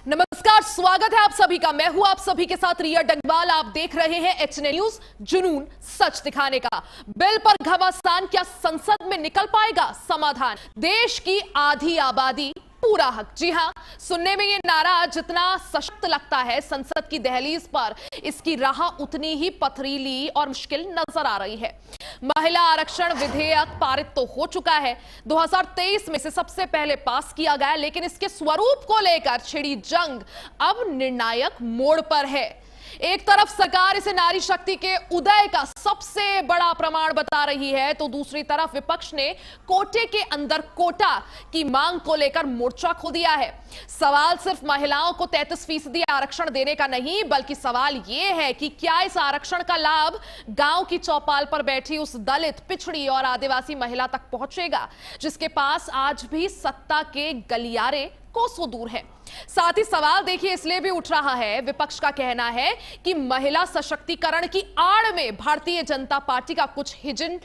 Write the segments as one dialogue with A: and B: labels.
A: नमस्कार, स्वागत है आप सभी का। मैं हूं आप सभी के साथ रिया डंगवाल। आप देख रहे हैं एचएनए न्यूज, जुनून सच दिखाने का। बिल पर घमासान, क्या संसद में निकल पाएगा समाधान? देश की आधी आबादी पूरा हक। जी हां, सुनने में ये नारा जितना सशक्त लगता है, संसद की दहलीज पर इसकी राह उतनी ही पथरीली और मुश्किल नजर आ रही है। महिला आरक्षण विधेयक पारित तो हो चुका है, 2023 में से सबसे पहले पास किया गया, लेकिन इसके स्वरूप को लेकर छिड़ी जंग अब निर्णायक मोड़ पर है। एक तरफ सरकार इसे नारी शक्ति के उदय का सबसे बड़ा प्रमाण बता रही है, तो दूसरी तरफ विपक्ष ने कोटे के अंदर कोटा की मांग को लेकर मोर्चा खोल दिया है। सवाल सिर्फ महिलाओं को 33% आरक्षण देने का नहीं, बल्कि सवाल यह है कि क्या इस आरक्षण का लाभ गांव की चौपाल पर बैठी उस दलित, पिछड़ी और आदिवासी महिला तक पहुंचेगा, जिसके पास आज भी सत्ता के गलियारे कोसों दूर है। साथ ही सवाल देखिए इसलिए भी उठ रहा है, विपक्ष का कहना है कि महिला सशक्तिकरण की आड़ में भारतीय जनता पार्टी का कुछ हिडन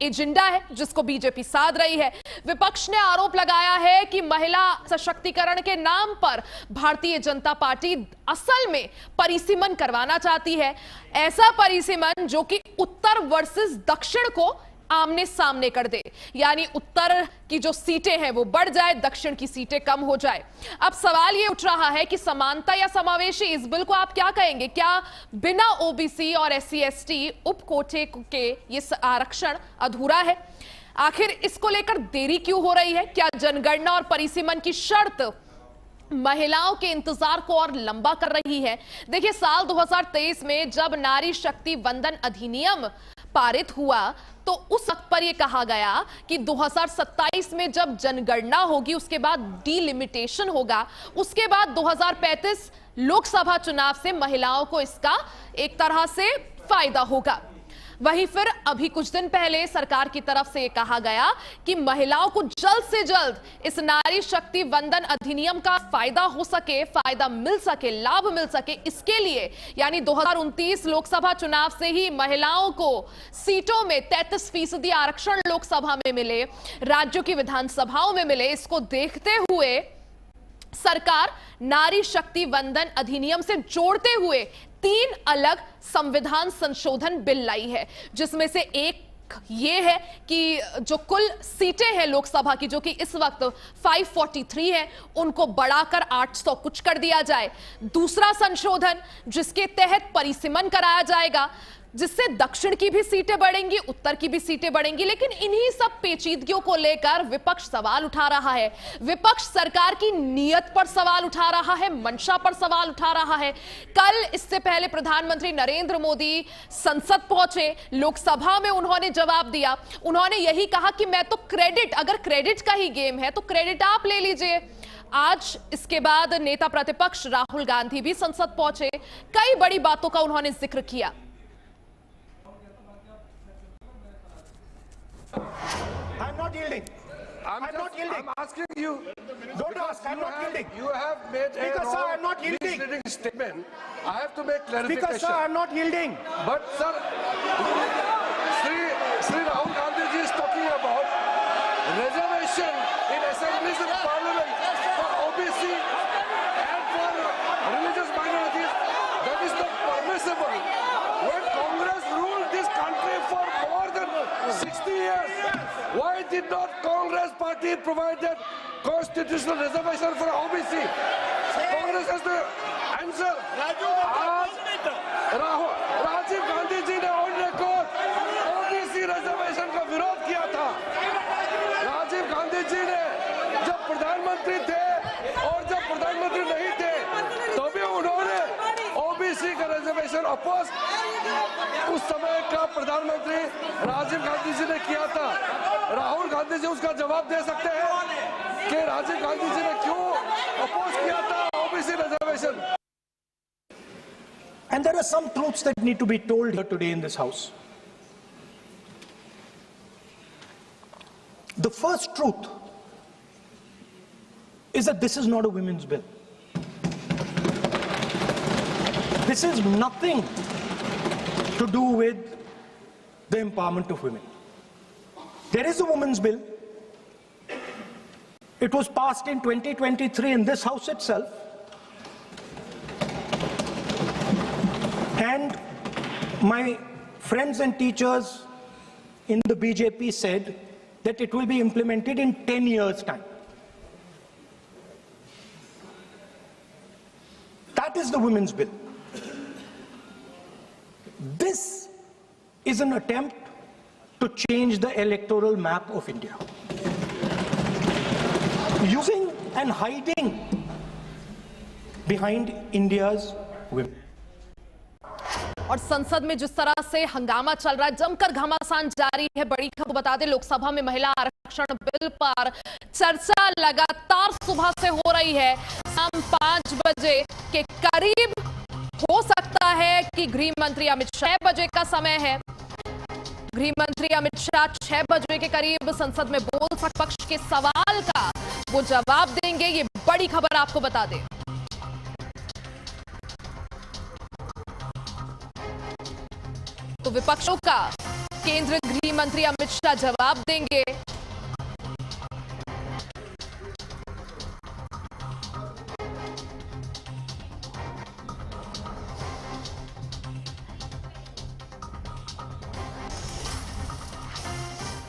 A: एजेंडा है, जिसको बीजेपी साध रही है। विपक्ष ने आरोप लगाया है कि महिला सशक्तिकरण के नाम पर भारतीय जनता पार्टी असल में परिसीमन करवाना चाहती है। ऐसा परिसीमन जो कि उत्तर वर्सेस दक्षिण को आमने सामने कर दे, यानी उत्तर की जो सीटें हैं वो बढ़ जाए, दक्षिण की सीटें कम हो जाए। अब सवाल ये उठ रहा है कि समानता या समावेशी, इस बिल को आप क्या कहेंगे? क्या बिना ओबीसी और एससी एसटी उप कोटे के ये आरक्षण अधूरा है? आखिर इसको लेकर देरी क्यों हो रही है? क्या जनगणना और परिसीमन की शर्त महिलाओं के इंतजार को और लंबा कर रही है? देखिए, साल 2023 में जब नारी शक्ति वंदन अधिनियम पारित हुआ, तो उस वक्त पर यह कहा गया कि 2027 में जब जनगणना होगी, उसके बाद डिलिमिटेशन होगा, उसके बाद 2035 लोकसभा चुनाव से महिलाओं को इसका एक तरह से फायदा होगा। वहीं फिर अभी कुछ दिन पहले सरकार की तरफ से यह कहा गया कि महिलाओं को जल्द से jald इस नारी शक्ति वंदन अधिनियम का फायदा हो सके, फायदा मिल सके, लाभ मिल सके, इसके लिए यानी 2029 लोकसभा चुनाव से ही महिलाओं को सीटों में 33% आरक्षण लोकसभा में मिले, राज्यों की विधानसभाओं में मिले। इसको देखते हुए सरकार नारी शक्ति वंदन अधिनियम से जोड़ते हुए 3 अलग संविधान संशोधन बिल लाई है, जिसमें से एक ये है कि जो कुल सीटें हैं लोकसभा की, जो कि इस वक्त 543 है, उनको बढ़ाकर 800 कुछ कर दिया जाए। दूसरा संशोधन जिसके तहत परिसीमन कराया जाएगा, जिससे दक्षिण की भी सीटें बढ़ेंगी, उत्तर की भी सीटें बढ़ेंगी। लेकिन इन्हीं सब पेचीदगियों को लेकर विपक्ष सवाल उठा रहा है। विपक्ष सरकार की नीयत पर सवाल उठा रहा है, मंशा पर सवाल उठा रहा है। कल इससे पहले प्रधानमंत्री नरेंद्र मोदी संसद पहुंचे, लोकसभा में उन्होंने जवाब दिया। उन्होंने यही कहा कि मैं तो क्रेडिट, अगर क्रेडिट का ही गेम है तो क्रेडिट आप ले लीजिए। आज इसके बाद नेता प्रतिपक्ष राहुल गांधी भी संसद पहुंचे, कई बड़ी बातों का उन्होंने जिक्र किया।
B: I'm not yielding. I'm not yielding.
C: I'm asking you.
B: Don't ask. I'm not yielding.
C: You have made a
B: Speaker, sir,
C: wrong,
B: I'm not yielding.
C: misleading statement. I have to make clarification.
B: Speaker, sir, I'm not yielding.
C: But sir, Sri Rahul Gandhi ji is talking about reservation in assemblies and parliament for OBC and for religious minorities. That is not permissible. When Congress ruled this country for more than 60 years, why did not Congress party provide that constitutional reservation for OBC? Congress has to answer. Rajiv Gandhi ji ने on record OBC reservation का विरोध किया था। राजीव गांधी जी ने जब प्रधानमंत्री थे और जब प्रधानमंत्री नहीं थे, तो भी उन्होंने ओबीसी का रिजर्वेशन अपोज उस समय का प्रधानमंत्री राजीव गांधी जी ने किया था। राहुल गांधी जी उसका जवाब दे सकते हैं कि राजीव गांधी जी ने क्यों अपोज किया था OBC reservation.
B: And there are some truths that need to be told here today in this House. The first truth is that this is not a women's bill. This is nothing to do with the empowerment of women. There is a women's bill. It was passed in 2023 in this House itself. And my friends and teachers in the BJP said that it will be implemented in 10 years' time. That is the women's bill. This is an attempt to change the electoral map of India, using and hiding behind India's women.
A: और संसद में जिस तरह से हंगामा चल रहा है, जमकर घमासान जारी है। बड़ी खबर बता दें, लोकसभा में महिला आरक्षण बिल पर चर्चा लगातार सुबह से हो रही है। शाम 5 बजे के करीब हो सकता है कि गृह मंत्री अमित शाह 6 बजे का समय है। गृह मंत्री अमित शाह 6 बजे के करीब संसद में बोल सकते, पक्ष के सवाल का वो जवाब देंगे। ये बड़ी खबर आपको बता दें। तो विपक्षों का केंद्रीय गृह मंत्री अमित शाह जवाब देंगे।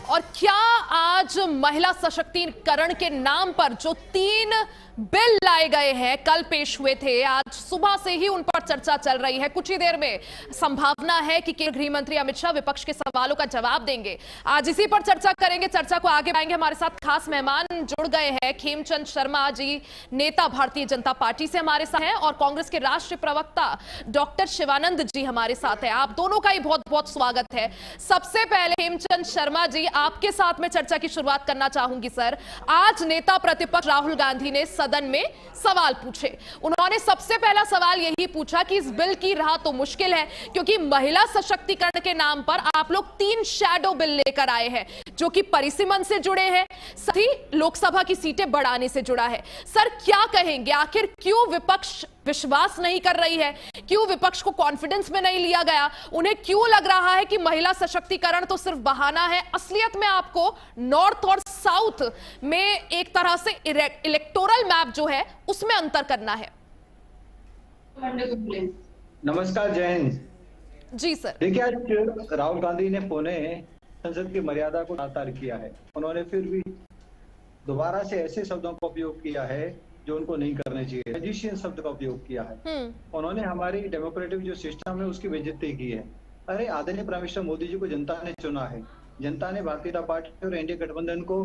A: और क्या आज महिला सशक्तिकरण के नाम पर जो 3 बिल लाए गए हैं, कल पेश हुए थे, आज सुबह से ही उन पर चर्चा चल रही है। कुछ ही देर में संभावना है कि केंद्रीय गृह मंत्री अमित शाह विपक्ष के सवालों का जवाब देंगे। आज इसी पर चर्चा करेंगे, चर्चा को आगे बढ़ाएंगे। हमारे साथ खास मेहमान जुड़ गए हैं। खेमचंद शर्मा जी, नेता भारतीय जनता पार्टी से हमारे साथ हैं, और कांग्रेस के राष्ट्रीय प्रवक्ता डॉक्टर शिवानंद जी हमारे साथ हैं। आप दोनों का ही बहुत बहुत स्वागत है। सबसे पहले खेमचंद शर्मा जी, आपके साथ में चर्चा की शुरुआत करना चाहूंगी। सर, आज नेता प्रतिपक्ष राहुल गांधी ने सदन में सवाल पूछे। उन्होंने सबसे पहला सवाल यही पूछा कि इस बिल की राह तो मुश्किल है, क्योंकि महिला सशक्तिकरण के नाम पर आप लोग 3 शैडो बिल लेकर आए हैं, जो कि परिसीमन से जुड़े हैं, साथ ही लोकसभा की सीटें बढ़ाने से जुड़ा है। सर, क्या कहेंगे, आखिर क्यों विपक्ष विश्वास नहीं कर रही है? क्यों विपक्ष को कॉन्फिडेंस में नहीं लिया गया? उन्हें क्यों लग रहा है कि महिला सशक्तिकरण तो सिर्फ बहाना है? असलियत में आपको नॉर्थ और साउथ में एक तरह से इलेक्टोरल मैप जो है उसमें अंतर करना है।
D: नमस्कार, जय हिंद।
A: जी सर।
D: देखिए, आज राहुल गांधी ने पुणे संसद की मर्यादा को तार किया है। उन्होंने फिर भी दोबारा से ऐसे शब्दों का उपयोग किया है जो उनको नहीं करने चाहिए। मैजिशियन शब्द का उपयोग किया है। उन्होंने हमारी डेमोक्रेटिक जो सिस्टम है उसकी बेइज्जती की है। अरे, आदरणीय प्राइम मिनिस्टर मोदी जी को जनता ने चुना है। जनता ने भारतीय जनता पार्टी और एनडीए गठबंधन को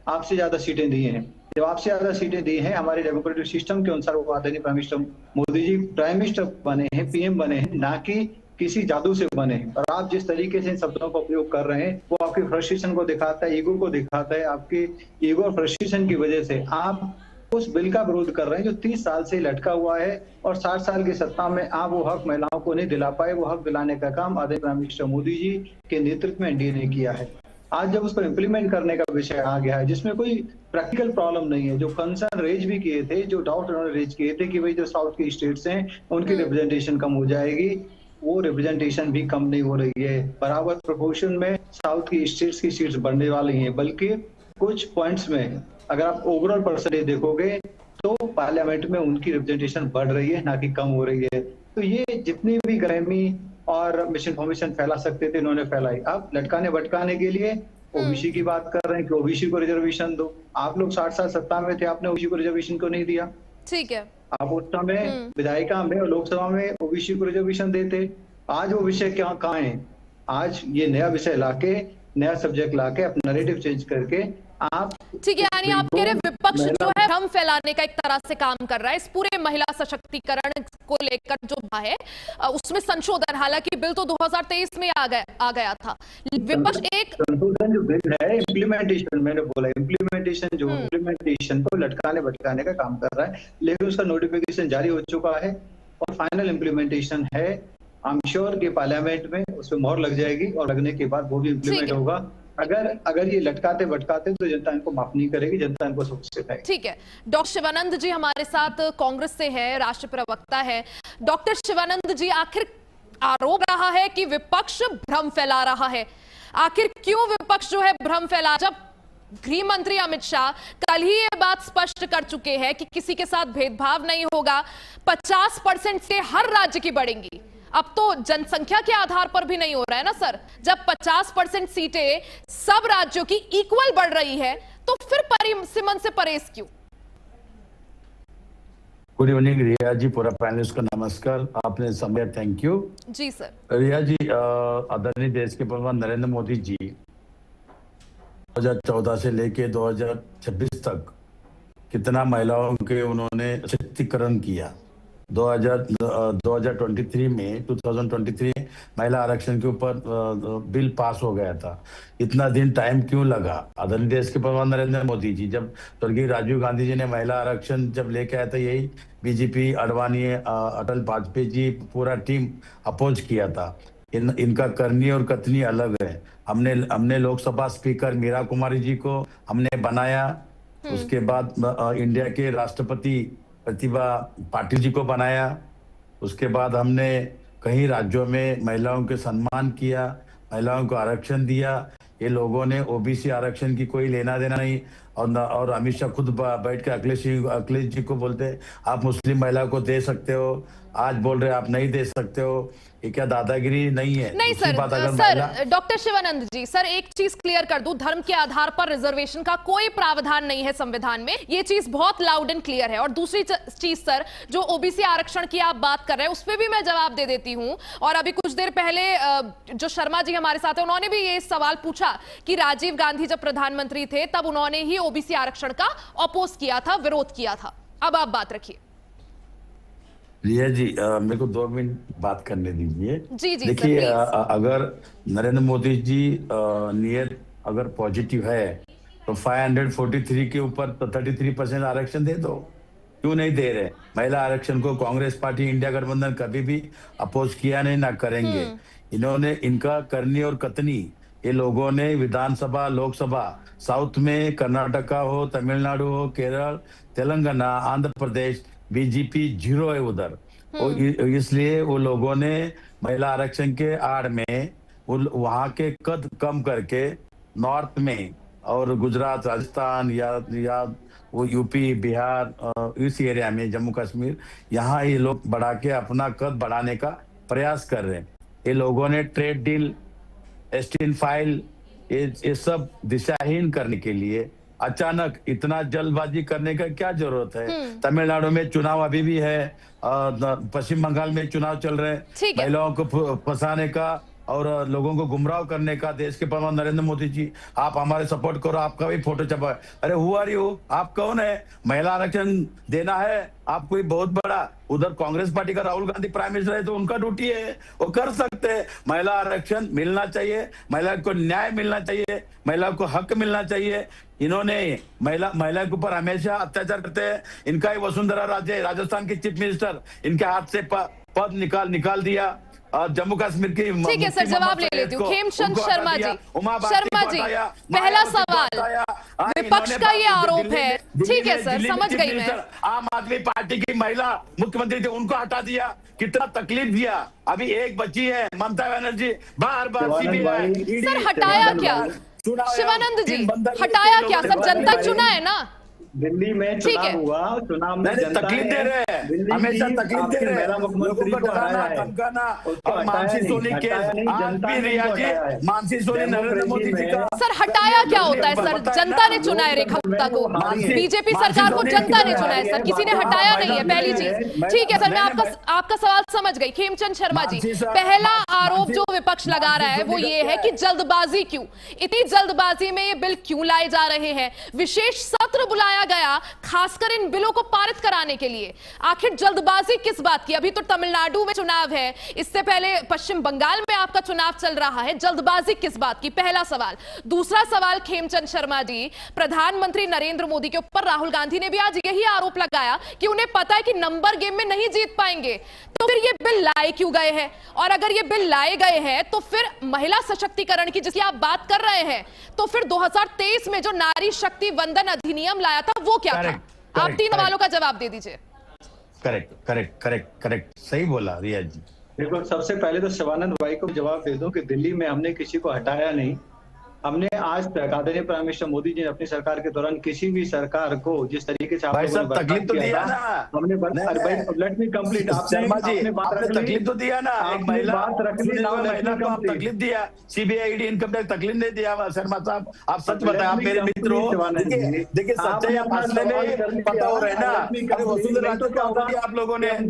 D: आपसे ज्यादा सीटें दी हैं। जब आपसे ज्यादा सीटें दी हैं, हमारे डेमोक्रेटिक सिस्टम के अनुसार वो आदरणीय prime minister Modi ji prime minister बने हैं, पीएम बने हैं, ना कि किसी जादू से बने हैं। और आप जिस तरीके से इन शब्दों का उपयोग कर रहे हैं वो आपकी फ्रस्ट्रेशन को दिखाता है, ईगो को दिखाता है। आपकी ईगो और फ्रस्ट्रेशन की वजह से आप उस बिल का विरोध कर रहे हैं जो 30 साल से लटका हुआ है, और 60 साल की सत्ता में आप वो हक महिलाओं को नहीं दिला पाए। वो हक दिलाने का काम आदरणीय प्राइम मिनिस्टर मोदी जी के नेतृत्व में एनडीए ने किया है। आज जब उस पर इम्प्लीमेंट करने का विषय आ गया है, जिसमें कोई प्रैक्टिकल प्रॉब्लम नहीं है, जो कंसर्न रेज भी किए थे, जो डाउट उन्होंने रेज किए थे कि भाई जो साउथ की स्टेट्स हैं उनकी रिप्रेजेंटेशन कम हो जाएगी, वो रिप्रेजेंटेशन भी कम नहीं हो रही है। बराबर प्रोपोर्शन में साउथ की स्टेट्स की सीट्स बढ़ने वाली हैं, बल्कि कुछ पॉइंट्स में अगर आप ओवरऑल परसेंटेज देखोगे तो पार्लियामेंट में उनकी रिप्रेजेंटेशन बढ़ रही है, ना कि कम हो रही है। तो ये जितनी भी गहमी और मिस इन्फॉर्मेशन फैला सकते थे इन्होंने फैलाई। अब लटकाने भटकाने के लिए ओबीसी की बात कर रहे हैं कि ओबीसी को रिजर्वेशन दो। आप लोग 60 साल सत्ता में थे, आपने ओबीसी को रिजर्वेशन को नहीं दिया।
A: ठीक है,
D: आप उस समय विधायिका में और लोकसभा में ओबीसी को रिजर्वेशन देते। आज वो विषय कहाँ है? आज ये नया विषय लाके, नया सब्जेक्ट लाके, अपना नैरेटिव चेंज करके आप, ठीक है,
A: यानी आप कह रहे विपक्ष जो है भ्रम फैलाने का एक तरह से काम कर रहा है। इस पूरे महिला सशक्तिकरण को लेकर जो है उसमें संशोधन, हालांकि बिल तो 2023 में आ गया था। विपक्ष एक
D: संशोधन जो बिल है, इम्प्लीमेंटेशन, मैंने बोला इम्प्लीमेंटेशन, जो इम्प्लीमेंटेशन को लटकाने भटकाने का काम कर रहा है। लेकिन उसका नोटिफिकेशन जारी हो चुका है और फाइनल इम्प्लीमेंटेशन है। आई एम श्योर कि पार्लियामेंट में उसमें मोहर लग जाएगी और लगने के बाद वो भी इम्प्लीमेंट होगा। अगर ये लटकाते भटकाते तो जनता इनको माफ नहीं करेगी, जनता इनको सबसे है।
A: ठीक है, डॉक्टर शिवानंद जी हमारे साथ कांग्रेस से है, राष्ट्रीय प्रवक्ता है। डॉक्टर शिवानंद जी, आखिर आरोप रहा है कि विपक्ष भ्रम फैला रहा है। आखिर क्यों विपक्ष जो है भ्रम फैला, जब गृह मंत्री अमित शाह कल ही ये बात स्पष्ट कर चुके हैं कि किसी के साथ भेदभाव नहीं होगा, 50% से हर राज्य की बढ़ेंगी। अब तो जनसंख्या के आधार पर भी नहीं हो रहा है ना सर। जब 50% सीटें सब राज्यों की इक्वल बढ़ रही है तो फिर परिसीमन से परहेज क्यों?
E: गुड इवनिंग रिया जी, पूरा पैनलिस्ट को नमस्कार, आपने समय, थैंक यू
A: जी सर।
E: रिया जी, आदरणीय देश के प्रधानमंत्री नरेंद्र मोदी जी 2014 से लेके 2026 तक कितना महिलाओं के उन्होंने सशक्तिकरण किया। 2023 महिला आरक्षण के ऊपर बिल पास हो गया था। इतना दिन टाइम क्यों लगा? आदरणीय देश के प्रधानमंत्री नरेंद्र मोदी जी, जब स्वर्गीय राजीव गांधी जी ने महिला आरक्षण जब लेके आया था, यही बीजेपी, अडवाणी, अटल वाजपेयी जी पूरा टीम अपोज किया था। इनका करनी और कथनी अलग है। हमने लोकसभा स्पीकर मीरा कुमारी जी को हमने बनाया, उसके बाद इंडिया के राष्ट्रपति प्रतिभा पाटिल जी को बनाया, उसके बाद हमने कई राज्यों में महिलाओं के सम्मान किया, महिलाओं को आरक्षण दिया। ये लोगों ने ओबीसी आरक्षण की कोई लेना देना नहीं। और अमित शाह खुद बैठ के अखिलेश जी को बोलते आप मुस्लिम महिला को दे सकते हो, आज बोल रहे आप नहीं दे सकते हो। ये क्या दादागिरी नहीं है?
A: नहीं सर, डॉक्टर शिवानंद जी, सर एक चीज क्लियर कर दूं, धर्म के आधार पर रिजर्वेशन का कोई प्रावधान नहीं है संविधान में, ये चीज बहुत लाउड एंड क्लियर है। और दूसरी चीज सर, जो ओबीसी आरक्षण की आप बात कर रहे हैं उस पर भी मैं जवाब दे देती हूं। और अभी कुछ देर पहले जो शर्मा जी हमारे साथ है, उन्होंने भी ये सवाल पूछा कि राजीव गांधी जब प्रधानमंत्री थे तब उन्होंने ही ओबीसी आरक्षण का अपोज किया था, विरोध किया था। अब आप बात रखिए।
E: रिया जी, मेरे को 2 मिनट बात करने दीजिए।
A: जी जी,
E: देखिए, अगर नरेंद्र मोदी जी नियत अगर पॉजिटिव है तो 543 के ऊपर तो 33% आरक्षण दे दो। क्यों नहीं दे रहे? महिला आरक्षण को कांग्रेस पार्टी, इंडिया गठबंधन कभी भी अपोज किया नहीं, ना करेंगे। इन्होंने इनका करनी और कतनी, ये लोगों ने विधानसभा, लोकसभा, साउथ में कर्नाटका हो, तमिलनाडु हो, केरल, तेलंगाना, आंध्र प्रदेश, बीजेपी 0 है उधर। इसलिए वो लोगों ने महिला आरक्षण के आड़ में वहां के कद कम करके नॉर्थ में और गुजरात, राजस्थान या वो यूपी, बिहार, इस एरिया में जम्मू कश्मीर, यहाँ ये लोग बढ़ा के अपना कद बढ़ाने का प्रयास कर रहे हैं। ये लोगों ने ट्रेड डील, एस्टीन फाइल, ये सब दिशाहीन करने के लिए अचानक इतना जल्दबाजी करने का क्या जरूरत है? तमिलनाडु में चुनाव अभी भी है, पश्चिम बंगाल में चुनाव चल रहे हैं। महिलाओं को फंसाने का और लोगों को गुमराह करने का देश के प्रधानमंत्री नरेंद्र मोदी जी, आप हमारे सपोर्ट करो, आपका भी फोटो छपा है। अरे हु आर यू? आप कौन है? महिला आरक्षण देना है आप कोई बहुत बड़ा? उधर कांग्रेस पार्टी का राहुल गांधी प्राइम मिनिस्टर है तो उनका ड्यूटी है, वो कर सकते हैं। महिला आरक्षण मिलना चाहिए, महिला को न्याय मिलना चाहिए, महिला को हक मिलना चाहिए। इन्होंने महिला के ऊपर हमेशा अत्याचार करते हैं। इनका ही वसुंधरा राजे, राजस्थान की चीफ मिनिस्टर, इनके हाथ से पद निकाल दिया। जम्मू कश्मीर की,
A: ठीक है सर, जवाब ले लेती हूँ। खेमचंद शर्मा जी, पहला सवाल, विपक्ष का ये आरोप है, ठीक है सर, समझ गई मैं।
E: आम आदमी पार्टी की महिला मुख्यमंत्री थे, उनको हटा दिया, कितना तकलीफ दिया। अभी एक बची है ममता बनर्जी, बार-बार सीबीआई।
A: सर हटाया क्या शिवानंद जी? हटाया क्या सर? जनता चुना है ना।
D: दिल्ली में चुनाव हुआ, चुनाव में
E: तकलीफ दे रहे हैं, हमेशा तकलीफ दे रहे हैं, लोगों को डराना, धमकाना। और मानसी सोनी केस, आज भी रिया जी, मानसी सोनी नरेंद्र मोदी जी का।
A: सर हटाया क्या होता है सर? जनता ने चुना है रेखा गुप्ता को, बीजेपी सरकार को जनता ने चुना है सर, किसी ने हटाया नहीं है, पहली चीज। ठीक है सर, मैं आपका सवाल समझ गई। खेमचंद शर्मा जी, पहला आरोप जो विपक्ष लगा रहा है वो ये है कि जल्दबाजी क्यों, इतनी जल्दबाजी में ये बिल क्यों लाए जा रहे हैं? विशेष सत्र बुलाया गया खासकर इन बिलों को पारित कराने के लिए, आखिर जल्दबाजी किस बात की? अभी तो तमिलनाडु में चुनाव है, इससे पहले पश्चिम बंगाल में आपका चुनाव चल रहा है, जल्दबाजी किस बात की? पहला सवाल। दूसरा सवाल खेमचंद शर्मा जी, प्रधानमंत्री नरेंद्र मोदी के ऊपर राहुल गांधी ने भी आज यही आरोप लगाया कि उन्हें पता है कि नंबर गेम में नहीं जीत पाएंगे, तो फिर ये बिल लाए क्यों गए हैं? और अगर ये बिल लाए गए हैं तो फिर महिला सशक्तिकरण की जिसकी आप बात कर रहे हैं, तो फिर 2023 में जो नारी शक्ति वंदन अधिनियम लाया था वो क्या था? आप 3 सवालों का जवाब दे दीजिए।
E: करेक्ट, सही बोला रिया जी।
D: देखो, सबसे पहले तो शिवानंद भाई को जवाब दे दूं कि दिल्ली में हमने किसी को हटाया नहीं। हमने आज तक आदरणीय प्राइम मिनिस्टर मोदी जी ने अपनी सरकार के दौरान किसी भी सरकार को जिस तरीके से आप
E: भाई
D: लोगों ने
E: साहब तकलीफ तो
D: बर्खास्त
E: दिया
D: किया
E: ना,
D: था, हमने let me complete.
E: Sharma ji
D: आपने बात
E: आपने
D: रख ली,
E: तकलीफ तो दिया ना, एक
D: आपने
E: महिला
D: बात रख ली, now let me
E: महिला को आप
D: complete।
E: तकलीफ दिया, सीबीआई ईडी इनकम टैक्स तकलीफ नहीं दिया। शर्मा साहब आप सच
D: Let
E: बताएं, आप
D: me
E: मेरे
D: complete,
E: मित्र हो,
D: शिवानंद जी।
E: देखिए सच्चाई
D: आपने
E: आप
D: अपना
E: हंसने
D: सवाल
E: में
D: कर लिया,
E: पता हो रहा है ना।
D: let me
E: अरे
D: complete।
E: वसुंधरा
D: नहीं तो
E: राजे
D: क्या
E: को
D: होगा,
E: दिया आप लोगों ने।
D: हम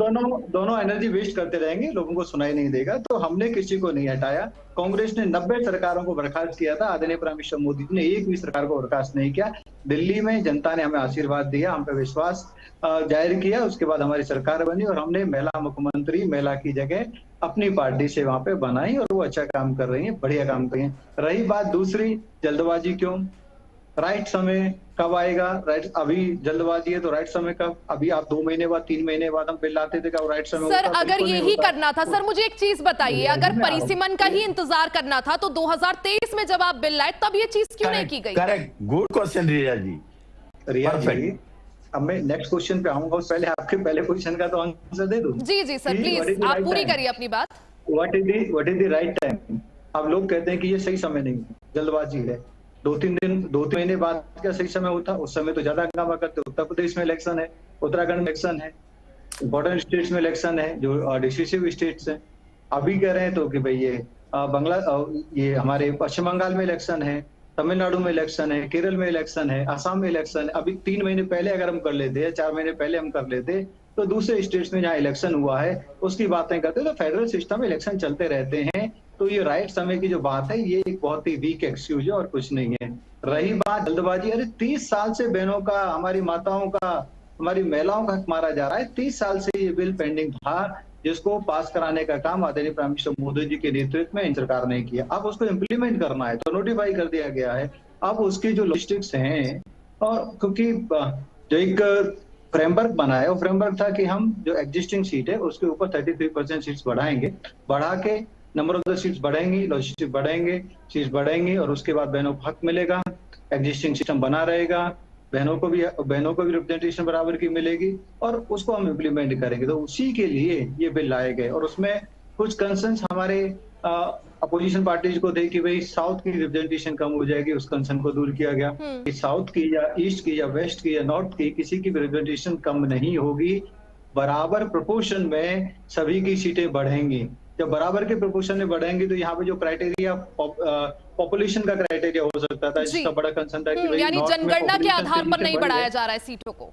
D: दोनों एनर्जी वेस्ट करते रहेंगे, लोगों को सुनाई नहीं देगा। तो हमने किसी को नहीं हटाया। कांग्रेस ने 90 सरकारों को बर्खास्त किया था, आदरणीय प्राइम मिनिस्टर मोदी जी ने एक भी सरकार को बर्खास्त नहीं किया। दिल्ली में जनता ने हमें आशीर्वाद दिया, हम पे विश्वास जाहिर किया, उसके बाद हमारी सरकार बनी और हमने महिला मुख्यमंत्री, महिला की जगह अपनी पार्टी से वहां पे बनाई और वो अच्छा काम कर रही है, बढ़िया काम कर रही है। रही बात दूसरी, जल्दबाजी क्यों, राइट समय कब आएगा, राइट अभी जल्दबाजी है तो राइट समय कब, अभी आप 2 महीने बाद 3 महीने बाद हम बिल लाते थे क्या राइट समय
A: सर
D: होता?
A: अगर
D: बिल्कुल नहीं
A: यही
D: होता।
A: करना था, सर मुझे एक चीज बताइए, अगर परिसीमन का ही इंतजार करना था तो 2023 में जब आप बिल लाए तब ये चीज क्यों नहीं की गई?
E: करेक्ट, गुड क्वेश्चन रिया जी।
D: रिया जी,
E: Perfect।
D: अब मैं नेक्स्ट क्वेश्चन पे आऊंगा, उस पहले आपके पहले क्वेश्चन का तो आंसर दे दूं।
A: जी जी सर प्लीज आप पूरी करिए अपनी बात।
D: What is the right time? अब लोग कहते हैं कि ये सही समय नहीं है, जल्दबाजी है। 2-3 महीने बाद क्या सही समय होता? उस समय तो ज्यादा हंगामा करते। उत्तर प्रदेश में इलेक्शन है, उत्तराखंड में इलेक्शन है, इंपॉर्टेंट स्टेट्स में इलेक्शन है, जो डिसिसिव स्टेट्स हैं। अभी कह रहे हैं तो कि भाई ये हमारे पश्चिम बंगाल में इलेक्शन है, तमिलनाडु में इलेक्शन है, केरल में इलेक्शन है, असम में इलेक्शन है। अभी 3 महीने पहले अगर हम कर लेते, 4 महीने पहले हम कर लेते, तो दूसरे स्टेट्स में जहाँ इलेक्शन हुआ है उसकी बातें करते। तो फेडरल सिस्टम में इलेक्शन चलते रहते हैं। तो ये राइट समय की जो बात है, ये एक बहुत ही वीक एक्सक्यूज है और कुछ नहीं है। रही बात जल्दबाजी, अरे 30 साल से बहनों का, हमारी माताओं का, हमारी महिलाओं का हक मारा जा रहा है। 30 साल से ये बिल पेंडिंग था, जिसको पास कराने का काम आदरणीय प्राइम मिनिस्टर मोदी जी के नेतृत्व में इन सरकार ने किया। अब उसको इम्प्लीमेंट करना है तो नोटिफाई कर दिया गया है। अब उसकी जो लॉजिस्टिक्स हैं, और क्योंकि जो एक फ्रेमवर्क बना है, वो फ्रेमवर्क था कि हम जो एग्जिस्टिंग सीट है उसके ऊपर 33% सीट्स बढ़ाएंगे, बढ़ा के नंबर ऑफ द सीट्स बढ़ेंगी, लॉजिस्टिक बढ़ेंगे, सीट्स बढ़ेंगी और उसके बाद बहनों को हक मिलेगा, एग्जिस्टिंग सिस्टम बना रहेगा, बहनों को भी रिप्रेजेंटेशन बराबर की मिलेगी और उसको हम इम्प्लीमेंट करेंगे। तो उसी के लिए ये बिल लाए गए और उसमें कुछ कंसर्न्स हमारे अपोजिशन पार्टीज को थे कि भाई साउथ की रिप्रेजेंटेशन कम हो जाएगी, उस कंसर्न को दूर किया गया कि साउथ की या ईस्ट की या वेस्ट की या नॉर्थ की किसी की भी रिप्रेजेंटेशन कम नहीं होगी, बराबर प्रोपोर्शन में सभी की सीटें बढ़ेंगी। जब बराबर के प्रोपोर्शन में बढ़ेंगे तो यहाँ पे जो क्राइटेरिया पॉपुलेशन का क्राइटेरिया हो सकता था, जिसका बड़ा कंसर्न था कि भाई
A: यानी
D: नॉर्थ में
A: जनगणना के
D: population
A: आधार पर
D: सीटें
A: नहीं
D: बढ़
A: बढ़ाया
D: गए।
A: जा रहा है सीटों को।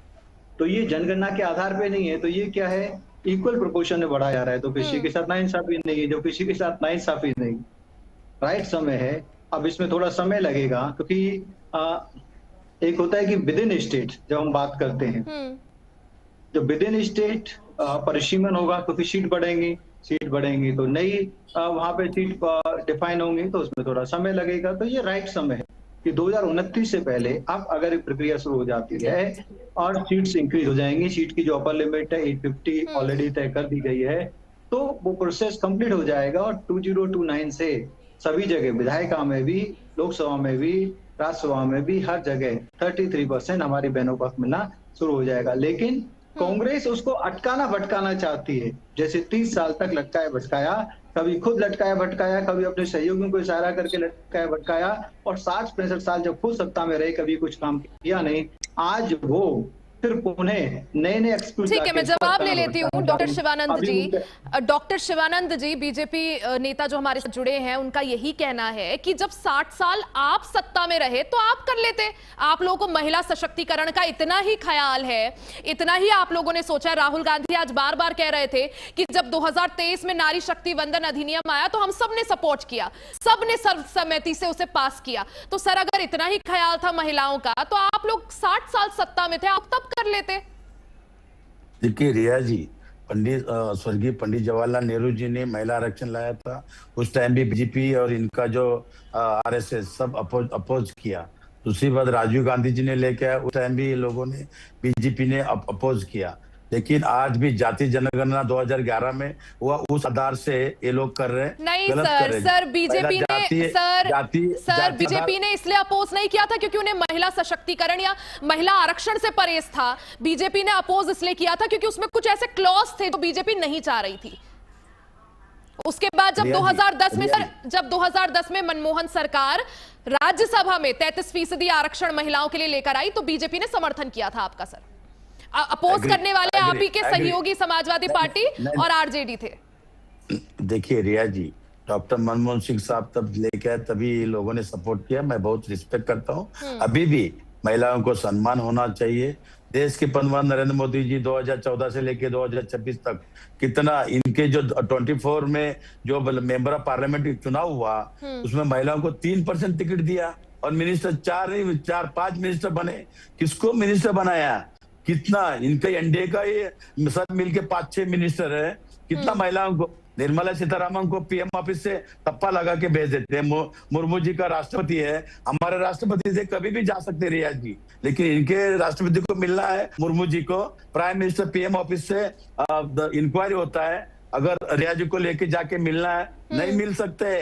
D: तो ये जनगणना के आधार पे नहीं है, तो ये क्या है, इक्वल प्रोपोर्शन में बढ़ाया जा रहा है। तो किसी के साथ नाइंसाफी नहीं है, जो किसी के साथ नाइंसाफी नहीं, राइट समय है। अब इसमें थोड़ा समय लगेगा क्योंकि एक होता है कि विद इन स्टेट जब हम बात करते हैं, जो विद इन स्टेट परिसीमन होगा क्योंकि सीट बढ़ेंगी तो नई वहां पे सीट डिफाइन होंगी, तो उसमें थोड़ा समय लगेगा। तो ये राइट समय है कि 2029 से पहले अब अगर प्रक्रिया शुरू हो जाती है और सीट्स इंक्रीज हो जाएंगी, सीट की जो अपर लिमिट है 850 ऑलरेडी तय कर दी गई है, तो वो प्रोसेस कंप्लीट हो जाएगा और 2029 से सभी जगह विधायिका में भी, लोकसभा में भी, राज्यसभा में भी, हर जगह 33% हमारी बहनों को हक मिलना शुरू हो जाएगा। लेकिन कांग्रेस उसको अटकाना भटकाना चाहती है, जैसे 30 साल तक लटकाया भटकाया, कभी खुद लटकाया भटकाया, कभी अपने सहयोगियों को इशारा करके लटकाया भटकाया, और 60-65 साल जब खुद सत्ता में रहे कभी कुछ काम किया नहीं। आज वो फिर पुनः नए एक्सक्यूज।
A: ठीक है, मैं जवाब ले लेती हूँ डॉक्टर शिवानंद जी। डॉक्टर शिवानंद जी, बीजेपी नेता जो हमारे साथ जुड़े हैं, उनका यही कहना है कि जब 60 साल आप सत्ता में रहे तो आप कर लेते। आप लोगों को महिला सशक्तिकरण का इतना ही ख्याल है, इतना ही आप लोगों ने सोचा। राहुल गांधी आज बार बार कह रहे थे कि जब 2023 में नारी शक्ति वंदन अधिनियम आया तो हम सब ने सपोर्ट किया, सब ने सर्वसम्मति से उसे पास किया। तो सर अगर इतना ही ख्याल था महिलाओं का तो आप लोग 60 साल सत्ता में थे, आप तब कर लेते।
E: देखिए रिया जी, स्वर्गीय पंडित जवाहरलाल नेहरू जी ने महिला आरक्षण लाया था, उस टाइम भी बीजेपी और इनका जो आरएसएस सब अपोज किया। दूसरी बात राजीव गांधी जी ने लेके आया, उस टाइम भी लोगों ने, बीजेपी ने अपोज किया। लेकिन आज भी जाति जनगणना 2011 में हुआ, उस आधार से ये लोग कर रहे हैं।
A: नहीं
E: गलत
A: सर,
E: कर रहे हैं।
A: सर बीजेपी ने सर बीजेपी ने इसलिए अपोज नहीं किया था क्योंकि उन्हें महिला सशक्तिकरण या महिला आरक्षण से परहेज था। बीजेपी ने अपोज इसलिए किया था क्योंकि उसमें कुछ ऐसे क्लॉज थे जो बीजेपी नहीं चाह रही थी। उसके बाद जब
E: रिया जी,
A: 2010 में
E: रिया
A: सर, जब 2010 में मनमोहन सरकार राज्यसभा में 33% आरक्षण महिलाओं के लिए लेकर आई तो बीजेपी ने समर्थन किया था आपका सर। अपोज
E: Agree,
A: करने वाले आप ही के
E: agree,
A: सहयोगी समाजवादी पार्टी और आरजेडी थे।
E: देखिए रिया जी, डॉक्टर मनमोहन सिंह साहब तब लेके आए तभी लोगों ने सपोर्ट किया, मैं बहुत रिस्पेक्ट करता हूँ। अभी भी महिलाओं को सम्मान होना चाहिए। देश के प्रधानमंत्री नरेंद्र मोदी जी 2014 से लेके 2026 तक कितना इनके जो 24 में जो मेंबर ऑफ पार्लियामेंट चुनाव हुआ उसमें महिलाओं को 3% टिकट दिया और मिनिस्टर 4-5 मिनिस्टर बने। किसको मिनिस्टर बनाया? कितना इनके एनडीए का ये सब मिलके 5-6 मिनिस्टर है, कितना महिलाओं को? निर्मला सीतारामन को पीएम ऑफिस से टप्पा लगा के भेज देते हैं। मुर्मू जी का राष्ट्रपति है, हमारे राष्ट्रपति से कभी भी जा सकते रिया जी, लेकिन इनके राष्ट्रपति को मिलना है मुर्मू जी को। प्राइम मिनिस्टर पीएम ऑफिस से इंक्वायरी होता है, अगर रिया जी को लेके जाके मिलना है नहीं मिल सकते।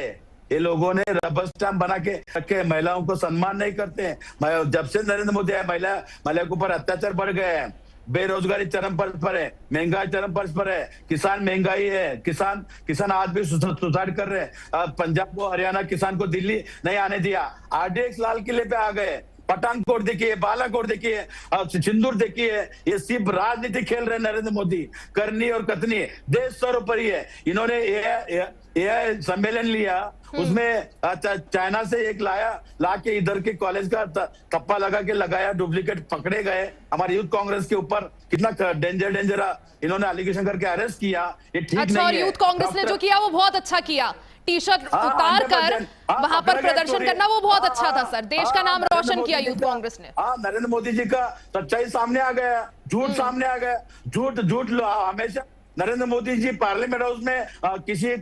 E: ये लोगों ने रबर स्टैम्प बना के रखे, महिलाओं को सम्मान नहीं करते हैं। जब से नरेंद्र मोदी आए महिला के ऊपर अत्याचार बढ़ गए हैं, बेरोजगारी चरम पर है, महंगाई चरम पर है, किसान महंगाई है, किसान आज भी सुसाइड कर रहे हैं। पंजाब को, हरियाणा किसान को दिल्ली नहीं आने दिया, आरडीएक्स लाल किले पे आ गए। पठानकोट देखिए, बालाकोट देखिए, सिंदूर देखिए, ये सिर्फ राजनीति खेल रहे नरेंद्र मोदी। करनी और कथनी देश सर्वोपरि है। इन्होंने ये सम्मेलन लिया, उसमें चाइना से एक लाके इधर के कॉलेज का टप्पा लगा के लगाया, डुप्लीकेट पकड़े गए। हमारे यूथ कांग्रेस के ऊपर कितना डेंजर इन्होंने एलिगेशन करके अरेस्ट किया, ये ठीक
A: अच्छा,
E: नहीं
A: और
E: है।
A: यूथ कांग्रेस ने जो किया वो बहुत अच्छा किया, टी शर्ट उतार कर वहां पर प्रदर्शन करना वो बहुत अच्छा था सर। देश का नाम रोशन किया यूथ कांग्रेस ने।
E: नरेंद्र मोदी जी का सच्चाई सामने आ गया, झूठ सामने आ गया। झूठ हमेशा नरेंद्र मोदी जी पार्लियामेंट हाउस में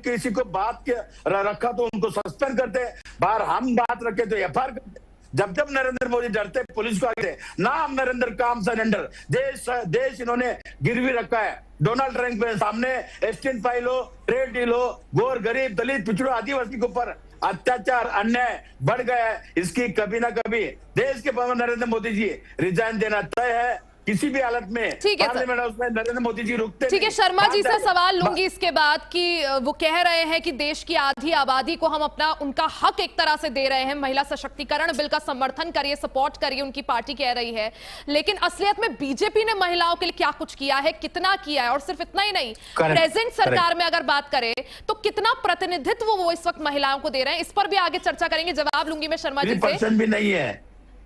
E: किसी को बात के रखा तो उनको सस्पेंड करते, बाहर हम बात रखे तो एफआईआर करते। जब नरेंद्र मोदी डरते पुलिस को आगे नाम नरेंद्र काम सरेंडर। देश इन्होंने गिरवी रखा है। डोनाल्ड ट्रंप के सामने एस्टीन फाइल हो, ट्रेड डील हो, गोर गरीब दलित पिछड़ों आदिवासी के ऊपर अत्याचार अन्याय बढ़ गया है। इसकी कभी ना कभी देश के प्रधानमंत्री नरेंद्र मोदी जी रिजाइन देना तय है किसी भी हालत में।
A: ठीक है
E: पार्लियामेंट हाउस में नरेंद्र मोदी जी रुकते।
A: ठीक है, शर्मा जी से सवाल लूंगी इसके बाद कि वो कह रहे हैं कि देश की आधी आबादी को हम उनका हक एक तरह से दे रहे हैं। महिला सशक्तिकरण बिल का समर्थन करिए, सपोर्ट करिए, उनकी पार्टी कह रही है। लेकिन असलियत में बीजेपी ने महिलाओं के लिए क्या कुछ किया है, कितना किया है? और सिर्फ इतना ही नहीं, प्रेजेंट सरकार में अगर बात करें तो कितना प्रतिनिधित्व वो इस वक्त महिलाओं को दे रहे हैं? इस पर भी आगे चर्चा करेंगे। जवाब लूंगी मैं शर्मा जी से।
E: भी नहीं है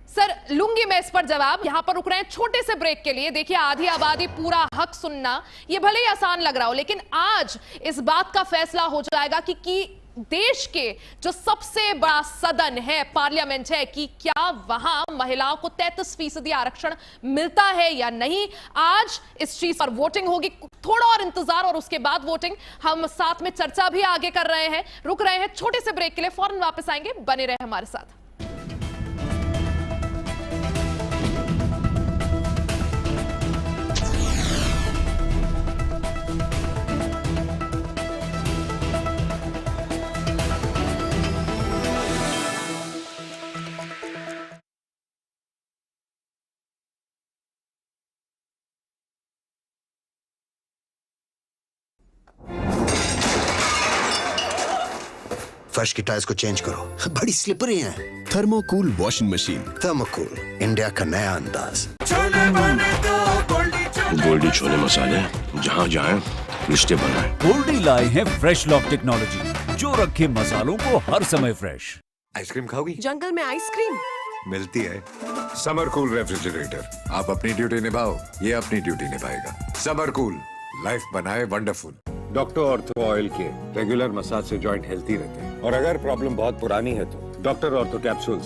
A: सर, लूंगी मैं इस पर जवाब। यहां पर रुक रहे हैं छोटे से ब्रेक के लिए। देखिए, आधी आबादी पूरा हक सुनना ये भले ही आसान लग रहा हो, लेकिन आज इस बात का फैसला हो जाएगा कि देश के जो सबसे बड़ा सदन है, पार्लियामेंट है, कि क्या वहां महिलाओं को 33% आरक्षण मिलता है या नहीं। आज इस चीज पर वोटिंग होगी, थोड़ा और इंतजार और उसके बाद वोटिंग। हम साथ में चर्चा भी आगे कर रहे हैं। रुक रहे हैं छोटे से ब्रेक के लिए, फौरन वापस आएंगे, बने रहे हमारे साथ।
F: फर्श की टाइल्स को चेंज करो, बड़ी स्लिपरी हैं।
G: थर्मोकूल वॉशिंग मशीन।
F: थर्मोकूल, इंडिया का नया अंदाज।
H: गोल्डी छोले मसाले, जहाँ जाए रिश्ते बनाए।
I: गोल्डी लाए हैं फ्रेश लॉक टेक्नोलॉजी, जो रखे मसालों को हर समय फ्रेश।
J: आइसक्रीम खाओगी?
K: जंगल में आइसक्रीम
J: मिलती है। समर कूल रेफ्रिजरेटर, आप अपनी ड्यूटी निभाओ, ये अपनी ड्यूटी निभाएगा। समर कूल, लाइफ बनाए वंडरफुल।
L: डॉक्टर ऑर्थो ऑयल के रेगुलर मसाज से जॉइंट हेल्थी रहते हैं, और अगर प्रॉब्लम बहुत पुरानी है तो डॉक्टर ऑर्थो कैप्सूल्स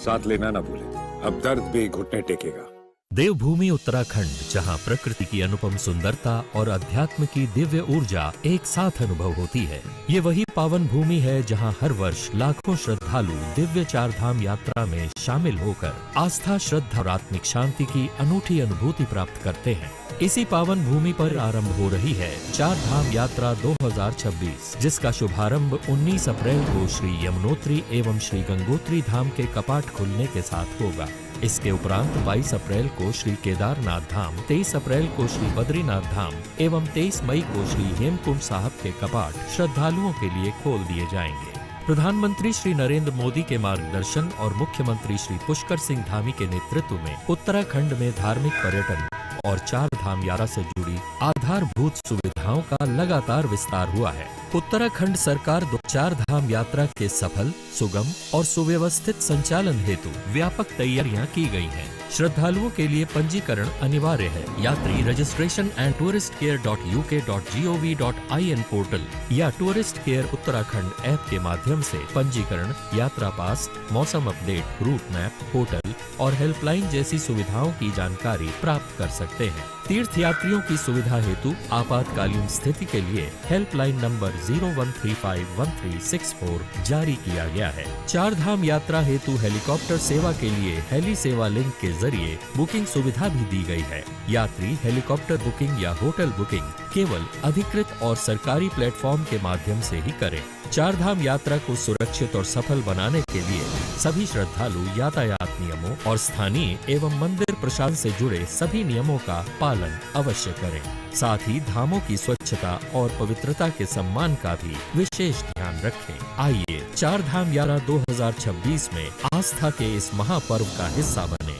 L: साथ लेना ना भूलें। अब दर्द भी घुटने टेकेगा।
M: देवभूमि उत्तराखंड, जहां प्रकृति की अनुपम सुंदरता और अध्यात्म की दिव्य ऊर्जा एक साथ अनुभव होती है। ये वही पावन भूमि है जहां हर वर्ष लाखों श्रद्धालु दिव्य चारधाम यात्रा में शामिल होकर आस्था, श्रद्धा और आत्मिक शांति की अनूठी अनुभूति प्राप्त करते हैं। इसी पावन भूमि पर आरंभ हो रही है चारधाम यात्रा 2026, जिसका शुभारंभ 19 अप्रैल को श्री यमुनोत्री एवं श्री गंगोत्री धाम के कपाट खुलने के साथ होगा। इसके उपरांत 22 अप्रैल को श्री केदारनाथ धाम, 23 अप्रैल को श्री बद्रीनाथ धाम एवं 23 मई को श्री हेमकुंड साहब के कपाट श्रद्धालुओं के लिए खोल दिए जाएंगे। प्रधानमंत्री श्री नरेंद्र मोदी के मार्गदर्शन और मुख्यमंत्री श्री पुष्कर सिंह धामी के नेतृत्व में उत्तराखंड में धार्मिक पर्यटन और 4 धाम यात्रा से जुड़ी आधारभूत सुविधाओं का लगातार विस्तार हुआ है। उत्तराखंड सरकार 4 धाम यात्रा के सफल, सुगम और सुव्यवस्थित संचालन हेतु व्यापक तैयारियां की गई हैं। श्रद्धालुओं के लिए पंजीकरण अनिवार्य है। यात्री रजिस्ट्रेशन एंड touristcare.uk.gov.in पोर्टल या टूरिस्ट केयर उत्तराखंड ऐप के माध्यम से पंजीकरण, यात्रा पास, मौसम अपडेट, रूट मैप, होटल और हेल्पलाइन जैसी सुविधाओं की जानकारी प्राप्त कर सकते हैं। तीर्थ यात्रियों की सुविधा हेतु आपातकालीन स्थिति के लिए हेल्पलाइन नंबर 01351364 जारी किया गया है। 4 धाम यात्रा हेतु हेलीकॉप्टर सेवा के लिए हेली सेवा लिंक के जरिए बुकिंग सुविधा भी दी गई है। यात्री हेलीकॉप्टर बुकिंग या होटल बुकिंग केवल अधिकृत और सरकारी प्लेटफॉर्म के माध्यम से ही करें। 4 धाम यात्रा को सुरक्षित और सफल बनाने के लिए सभी श्रद्धालु यातायात नियमों और स्थानीय एवं मंदिर प्रशासन से जुड़े सभी नियमों का पालन अवश्य करें। साथ ही धामों की स्वच्छता और पवित्रता के सम्मान का भी विशेष ध्यान रखें। आइए 4 धाम यात्रा 2026 में आस्था के इस महापर्व का हिस्सा बने।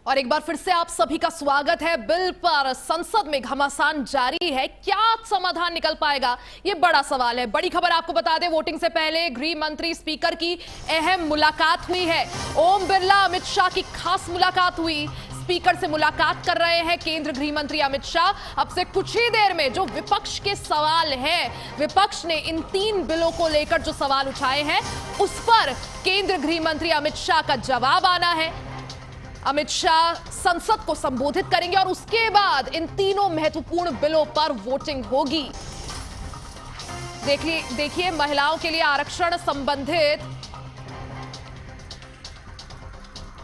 A: और एक बार फिर से आप सभी का स्वागत है। बिल पर संसद में घमासान जारी है, क्या समाधान निकल पाएगा, ये बड़ा सवाल है। बड़ी खबर आपको बता दें, वोटिंग से पहले गृह मंत्री स्पीकर की अहम मुलाकात हुई है। ओम बिरला अमित शाह की खास मुलाकात हुई। स्पीकर से मुलाकात कर रहे हैं केंद्र गृह मंत्री अमित शाह। अब से कुछ ही देर में जो विपक्ष के सवाल हैं, विपक्ष ने इन 3 बिलों को लेकर जो सवाल उठाए हैं उस पर केंद्र गृह मंत्री अमित शाह का जवाब आना है। अमित शाह संसद को संबोधित करेंगे और उसके बाद इन तीनों महत्वपूर्ण बिलों पर वोटिंग होगी। देखिए महिलाओं के लिए आरक्षण संबंधित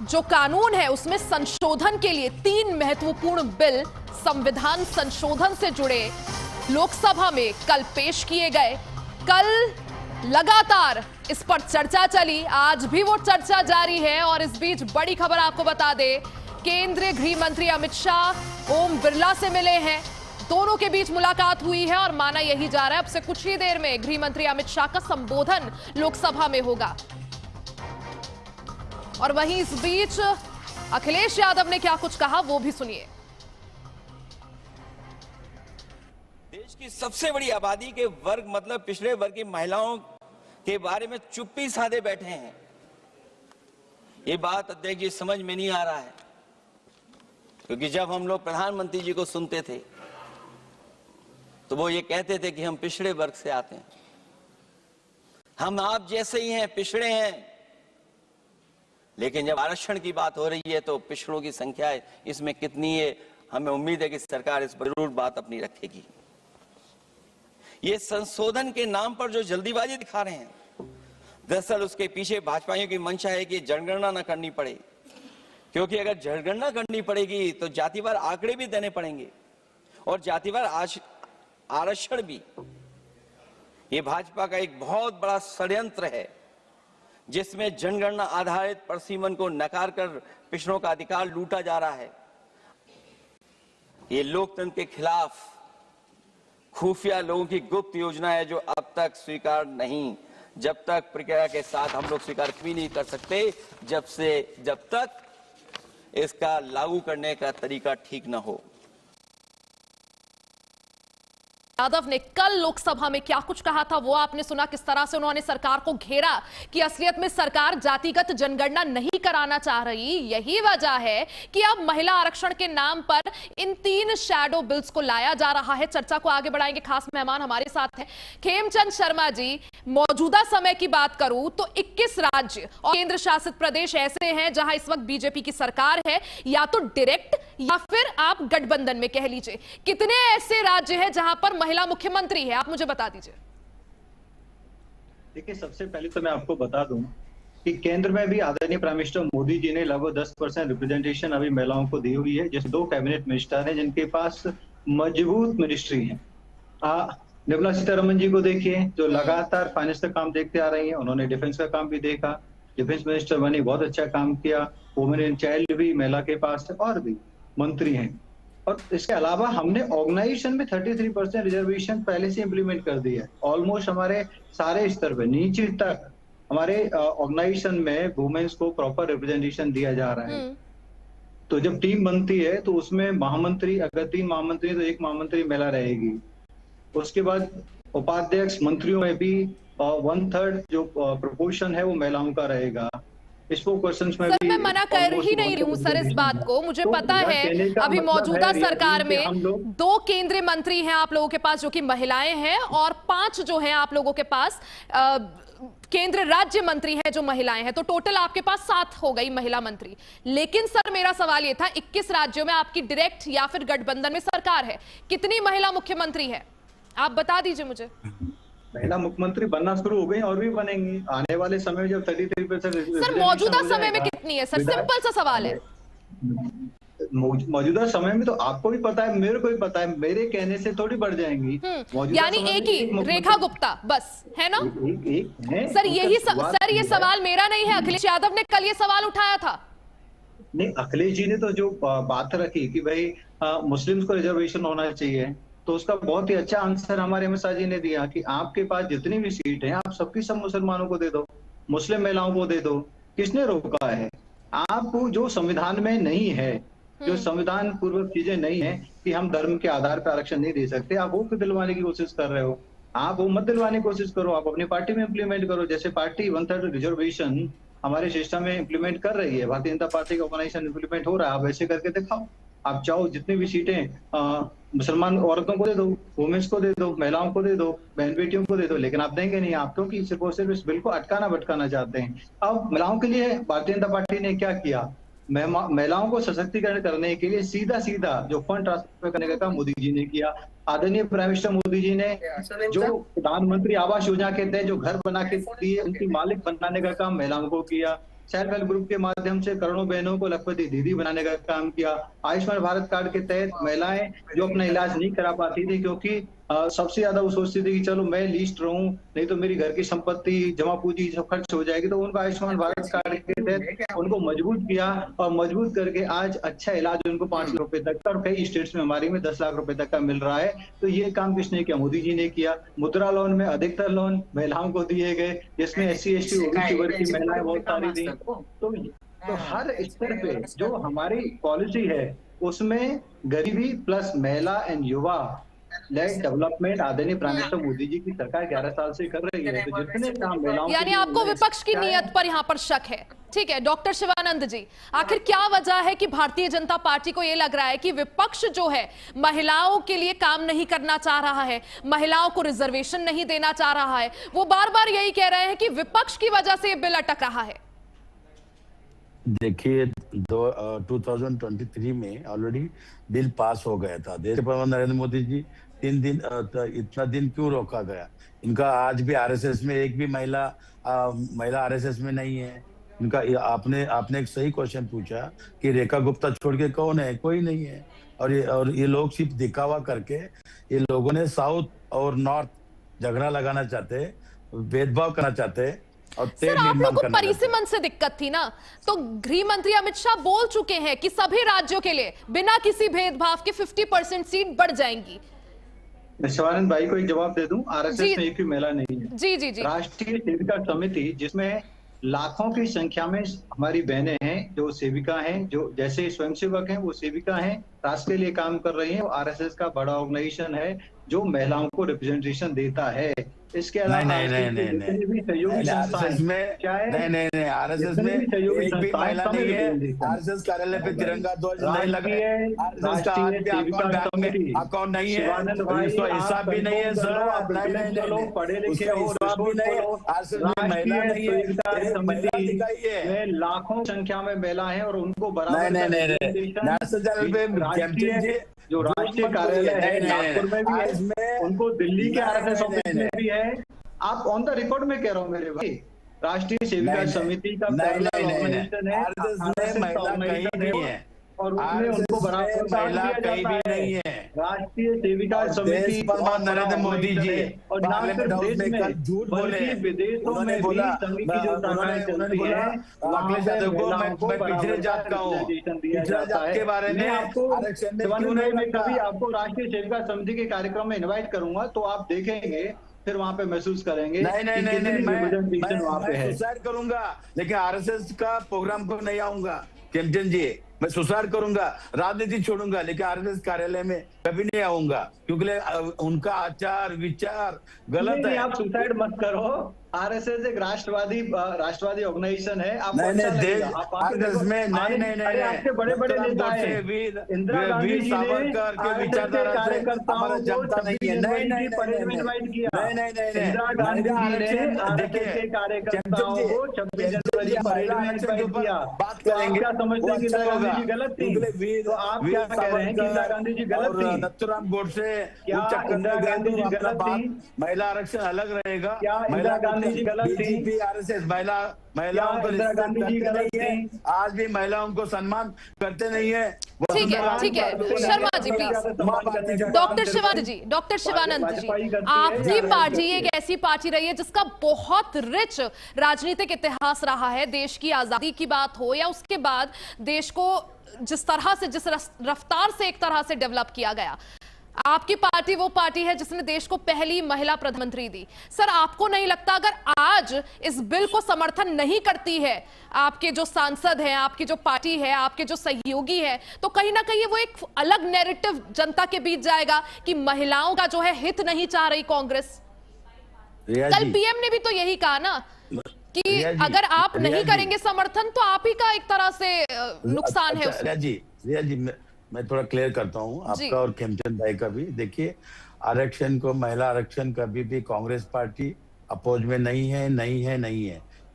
A: जो कानून है उसमें संशोधन के लिए 3 महत्वपूर्ण बिल संविधान संशोधन से जुड़े लोकसभा में कल पेश किए गए। कल लगातार इस पर चर्चा चली, आज भी वो चर्चा जारी है। और इस बीच बड़ी खबर आपको बता दें, केंद्रीय गृह मंत्री अमित शाह ओम बिरला से मिले हैं। दोनों के बीच मुलाकात हुई है और माना यही जा रहा है अब से कुछ ही देर में गृह मंत्री अमित शाह का संबोधन लोकसभा में होगा। और वहीं इस बीच अखिलेश यादव ने क्या कुछ कहा वो भी सुनिए।
K: देश की सबसे बड़ी आबादी के वर्ग मतलब पिछड़े वर्ग की महिलाओं के बारे में चुप्पी साधे बैठे हैं। ये बात अध्यक्ष जी समझ में नहीं आ रहा है, क्योंकि जब हम लोग प्रधानमंत्री जी को सुनते थे तो वो ये कहते थे कि हम पिछड़े वर्ग से आते हैं, हम आप जैसे ही हैं, पिछड़े हैं। लेकिन जब आरक्षण की बात हो रही है तो पिछड़ों की संख्या इसमें कितनी है, हमें उम्मीद है कि सरकार इस पर जरूर बात अपनी रखेगी। ये संशोधन के नाम पर जो जल्दीबाजी दिखा रहे हैं, दरअसल उसके पीछे भाजपाइयों की मंशा है कि जनगणना न करनी पड़े, क्योंकि अगर जनगणना करनी पड़ेगी तो जातिवार आंकड़े भी देने पड़ेंगे और जातिवार आरक्षण भी। ये भाजपा का एक बहुत बड़ा षड्यंत्र है जिसमें जनगणना आधारित परसीमन को नकार कर पिछड़ों का अधिकार लूटा जा रहा है। ये लोकतंत्र के खिलाफ खुफिया लोगों की गुप्त योजना है जो अब तक स्वीकार नहीं, जब तक प्रक्रिया के साथ हम लोग स्वीकार भी नहीं कर सकते जब तक इसका लागू करने का तरीका ठीक ना हो।
A: यादव ने कल लोकसभा में क्या कुछ कहा था वो आपने सुना, किस तरह से उन्होंने सरकार को घेरा कि असलियत में सरकार जातिगत जनगणना नहीं कराना चाह रही। यही वजह है कि अब महिला आरक्षण के नाम पर इन 3 शैडो बिल्स को लाया जा रहा है। चर्चा को आगे बढ़ाएंगे, खास मेहमान हमारे साथ हैं खेमचंद शर्मा जी। मौजूदा समय की बात करूं तो 21 राज्य और केंद्र शासित प्रदेश ऐसे हैं जहां इस वक्त बीजेपी की सरकार है, या तो डायरेक्ट या फिर आप गठबंधन में कह लीजिए। कितने ऐसे राज्य हैं जहां पर महिला मुख्यमंत्री है, आप मुझे बता दीजिए।
D: देखिए, सबसे पहले तो मैं आपको बता दूं कि केंद्र में भी आदरणीय प्राइम मिनिस्टर मोदी जी ने लगभग 10% रिप्रेजेंटेशन अभी महिलाओं को दी हुई है। जैसे 2 कैबिनेट मिनिस्टर हैं जिनके पास मजबूत मिनिस्ट्री है। निर्मला सीतारमण जी को देखिए, जो लगातार फाइनेंस का काम देखते आ रही हैं, उन्होंने डिफेंस का काम भी देखा, डिफेंस मिनिस्टर बनी, बहुत अच्छा काम किया। वुमेन एंड चाइल्ड भी महिला के पास है और भी मंत्री हैं। और इसके अलावा हमने ऑर्गेनाइजेशन में 33% रिजर्वेशन पहले से इंप्लीमेंट कर दिया है। ऑलमोस्ट हमारे सारे स्तर पे नीचे तक हमारे ऑर्गेनाइजेशन में वुमेन्स को प्रॉपर रिप्रेजेंटेशन दिया जा रहा है। तो जब टीम बनती है तो उसमें महामंत्री, अगर 3 महामंत्री तो 1 महामंत्री महिला रहेगी। उसके बाद उपाध्यक्ष मंत्रियों में भी 1/3 जो प्रोपोर्शन है वो महिलाओं का रहेगा। स्पोकपर्सन में
A: सर मैं मना कर ही नहीं रही हूँ सर इस बात को, मुझे पता है अभी मौजूदा सरकार में 2 केंद्रीय मंत्री हैं आप लोगों के पास जो कि महिलाएं हैं, और 5 जो हैं आप लोगों के पास केंद्र राज्य मंत्री हैं जो महिलाएं हैं, तो टोटल आपके पास 7 हो गई महिला मंत्री। लेकिन सर मेरा सवाल ये था, 21 राज्यों में आपकी डायरेक्ट या फिर गठबंधन में सरकार है, कितनी महिला मुख्यमंत्री है आप बता दीजिए मुझे।
D: महिला मुख्यमंत्री बनना शुरू हो गई और भी बनेंगी आने वाले समय में। जब 33%
A: सर मौजूदा समय में कितनी है सर, सिंपल सा सवाल है।
D: मौजूदा समय में तो आपको भी पता है, मेरे को भी पता है, मेरे कहने से थोड़ी बढ़ जाएंगी।
A: यानी एक ही रेखा गुप्ता बस है ना?
D: एक है
A: सर यही सर ये सवाल मेरा नहीं है, अखिलेश यादव ने कल ये सवाल उठाया था।
D: नहीं, अखिलेश जी ने तो जो बात रखी कि भाई मुस्लिम्स को रिजर्वेशन होना चाहिए, तो उसका बहुत ही अच्छा आंसर हमारे अमित शाह जी ने दिया कि आपके पास जितनी भी सीट है आप सबकी सब मुसलमानों को दे दो, मुस्लिम महिलाओं को दे दो। किसने रोका है? आप जो संविधान में नहीं है, जो संविधान पूर्वक चीजें नहीं है कि हम धर्म के आधार पर आरक्षण नहीं दे सकते, आप वो दिलवाने की कोशिश कर रहे हो। आप वो मत दिलवाने की कोशिश करो, आप अपनी पार्टी में इंप्लीमेंट करो। जैसे पार्टी 1/3 रिजर्वेशन हमारे सिस्टम में इंप्लीमेंट कर रही है, भारतीय जनता पार्टी का ऑर्गेनाइजेशन इंप्लीमेंट हो रहा है, आप वैसे करके दिखाओ। आप चाहो जितनी भी सीटें मुसलमान औरतों को दे दो, वुमेन्स को दे दो, महिलाओं को दे दो, बहन बेटियों को दे दो, लेकिन आप देंगे नहीं। आप क्योंकि सिर्फ और सिर्फ इस बिल को अटकाना भटकाना चाहते हैं। अब महिलाओं के लिए भारतीय जनता पार्टी ने क्या किया? महिलाओं को सशक्तिकरण करने के लिए सीधा जो फंड ट्रांसफर करने का काम मोदी जी ने किया। आदरणीय प्राइम मिनिस्टर मोदी जी ने जो प्रधानमंत्री आवास योजना के तहत जो घर बना के दिए, उनकी मालिक बनाने का काम महिलाओं को किया। सेल्फ हेल्प ग्रुप के माध्यम से करोड़ों बहनों को लखपति दीदी बनाने का काम किया। आयुष्मान भारत कार्ड के तहत महिलाएं जो अपना इलाज नहीं करा पाती थी, क्योंकि सबसे ज्यादा वो सोचती थी कि चलो मैं लिस्ट रहूं, नहीं तो मेरी घर की संपत्ति जमा पूंजी सब खर्च हो जाएगी, तो उनको आयुष्मान भारत कार्ड के तहत उनको मजबूत किया, और मजबूत करके आज अच्छा इलाज उनको 5 लाख रुपए तक का, और कई स्टेट्स में हमारी में 10 लाख रुपए तक का मिल रहा है। तो ये काम किसने किया? मोदी जी ने किया। मुद्रा लोन में अधिकतर लोन महिलाओं को दिए गए, जिसमें SC ST OBC वर्ग की महिलाएं बहुत सारी थी। तो हर स्तर पे जो हमारी पॉलिसी है उसमें गरीबी प्लस महिला एंड युवा लेड डेवलपमेंट आदरणीय प्राइम मिनिस्टर मोदी जी की सरकार 11 साल से कर रही है। तो जितने काम महिलाओं,
A: यानी आपको विपक्ष की नीयत पर यहाँ पर शक है। ठीक है डॉक्टर शिवानंद जी, आखिर क्या वजह है कि भारतीय जनता पार्टी को यह लग रहा है कि विपक्ष जो है महिलाओं के लिए काम नहीं करना चाह रहा है, महिलाओं को रिजर्वेशन नहीं देना चाह रहा है? वो बार बार यही कह रहे हैं कि विपक्ष की वजह से ये बिल अटक रहा है।
E: देखिए 2023 में ऑलरेडी बिल पास हो गया था। देश के प्रधानमंत्री नरेंद्र मोदी जी 3 दिन इतना दिन क्यों रोका गया? इनका आज भी RSS में एक भी महिला RSS में नहीं है। इनका आपने एक सही क्वेश्चन पूछा कि रेखा गुप्ता छोड़ के कौन है? कोई नहीं है। और ये लोग सिर्फ दिखावा करके, ये लोगों ने साउथ और नॉर्थ झगड़ा लगाना चाहते, भेदभाव करना चाहते।
A: सर आप लोग को परिसीमन से दिक्कत थी ना, तो गृह मंत्री अमित शाह बोल चुके हैं कि सभी राज्यों के लिए बिना किसी भेदभाव के 50% सीट बढ़ जाएंगी।
D: शिवानंद भाई को एक जवाब दे दूं, RSS में एक भी महिला नहीं है।
A: जी।
D: राष्ट्रीय सेविका समिति, जिसमें लाखों की संख्या में हमारी बहनें हैं जो सेविका हैं, जो जैसे स्वयंसेवक हैं वो सेविका हैं, राष्ट्र के लिए काम कर रही हैं। RSS का बड़ा ऑर्गेनाइजेशन है जो महिलाओं को रिप्रेजेंटेशन देता है। इसके अलावा
E: नहीं RSS में एक भी महिला नहीं है। RSS कार्यालय पे तिरंगा ध्वज नहीं लगा है, RSS का अकाउंट नहीं है, उसका हिसाब भी नहीं है सर।
D: लोग पढ़े लिखे हैं, लाखों संख्या में महिला है और उनको बराबर जो राष्ट्रीय कार्यालय है नागपुर में भी है, उनको दिल्ली के RSS ऑफिस में भी है। आप ऑन द रिकॉर्ड में कह रहा हूँ मेरे भाई, राष्ट्रीय सेविका समिति का पैरेलल ऑर्गेनाइजेशन है, ऑर्गेनाइजेशन है और उसमें उनको बराबर
E: महिला कहीं भी नहीं है।
D: राष्ट्रीय सेविका समिति
E: नरेंद्र मोदी जी
D: और ना सिर्फ देश में
E: झूठ बोले,
D: विदेशों में भी संघ की जो शाखाएं चलती है वहाँ पे
E: पिछड़े जात का हूँ, पिछड़ा जात के बारे में आरक्षण में क्यों नहीं
D: मैं कभी आपको राष्ट्रीय सेविका समिति के कार्यक्रम में इनवाइट करूंगा तो आप देखेंगे, फिर वहां पे महसूस करेंगे।
E: नहीं, मैं सुसाइड करूंगा लेकिन आरएसएस का प्रोग्राम को नहीं आऊंगा। केमचंद जी, मैं सुसाइड करूंगा, राजनीति छोड़ूंगा लेकिन आरएसएस कार्यालय में कभी नहीं आऊंगा क्योंकि उनका आचार विचार गलत है।
D: आप सुसाइड मत करो, आरएसएस एक राष्ट्रवादी ऑर्गेनाइजेशन है। आप
E: आरएसएस में नहीं
D: आपके बड़े बड़े नेता हैं, इंदिरा गांधी जी
E: सावरकर के विचारधारा से हमारा जनता नहीं है। नहीं,
D: इंदिरा गांधी जी ने आरएसएस के कार्यकर्ताओं को 26 जनवरी
E: बात करेंगे,
D: क्या समझते हैं कि इंदिरा गांधी जी गलत थी? तो आप क्या कह रहे हैं कि इंदिरा गांधी जी गलत थी?
E: नथुराम गोडसे
D: इंदिरा गांधी जी गलत थी?
E: महिला आरक्षण अलग रहेगा।
D: इंदिरा गांधी जी गलत थी?
E: बीजेपी आरएसएस महिलाओं को
D: इंदिरा गांधी जी गलत
E: नहीं है, आज भी महिलाओं को सम्मान करते नहीं है।
A: ठीक है शर्मा जी प्लीज। डॉक्टर शिवानंद जी, आपकी पार्टी एक ऐसी पार्टी रही है जिसका बहुत रिच राजनीतिक इतिहास रहा है। देश की आजादी की बात हो या उसके बाद देश को जिस तरह से, जिस रफ्तार से एक तरह से डेवलप किया गया, आपकी पार्टी वो पार्टी है जिसने देश को पहली महिला प्रधानमंत्री दी। सर, आपको नहीं लगता अगर आज इस बिल को समर्थन नहीं करती है आपके जो सांसद हैं, आपकी जो पार्टी है, आपके जो सहयोगी हैं, तो कहीं ना कहीं वो एक अलग नैरेटिव जनता के बीच जाएगा कि महिलाओं का जो है हित नहीं चाह रही कांग्रेस? कल पीएम ने भी तो यही कहा ना कि अगर आप नहीं करेंगे समर्थन तो आप ही का एक तरह से नुकसान है उसमें।
E: रिया जी, मैं थोड़ा क्लियर करता हूँ आपका और खेमचंद भाई का भी। देखिए, आरक्षण को, महिला आरक्षण कभी भी कांग्रेस पार्टी अपोज में नहीं है।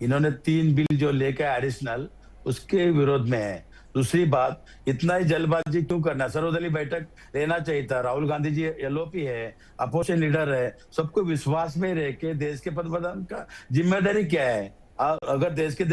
E: इन्होंने 3 बिल जो लेके एडिशनल, उसके विरोध में है। दूसरी बात, इतना ही जल्दबाजी क्यों करना? सर्वदलीय बैठक लेना चाहिए था। राहुल गांधी जी एलओपी है, अपोजिशन लीडर है, सबको विश्वास में रह के देश के प्रधान का जिम्मेदारी क्या है? अगर देश के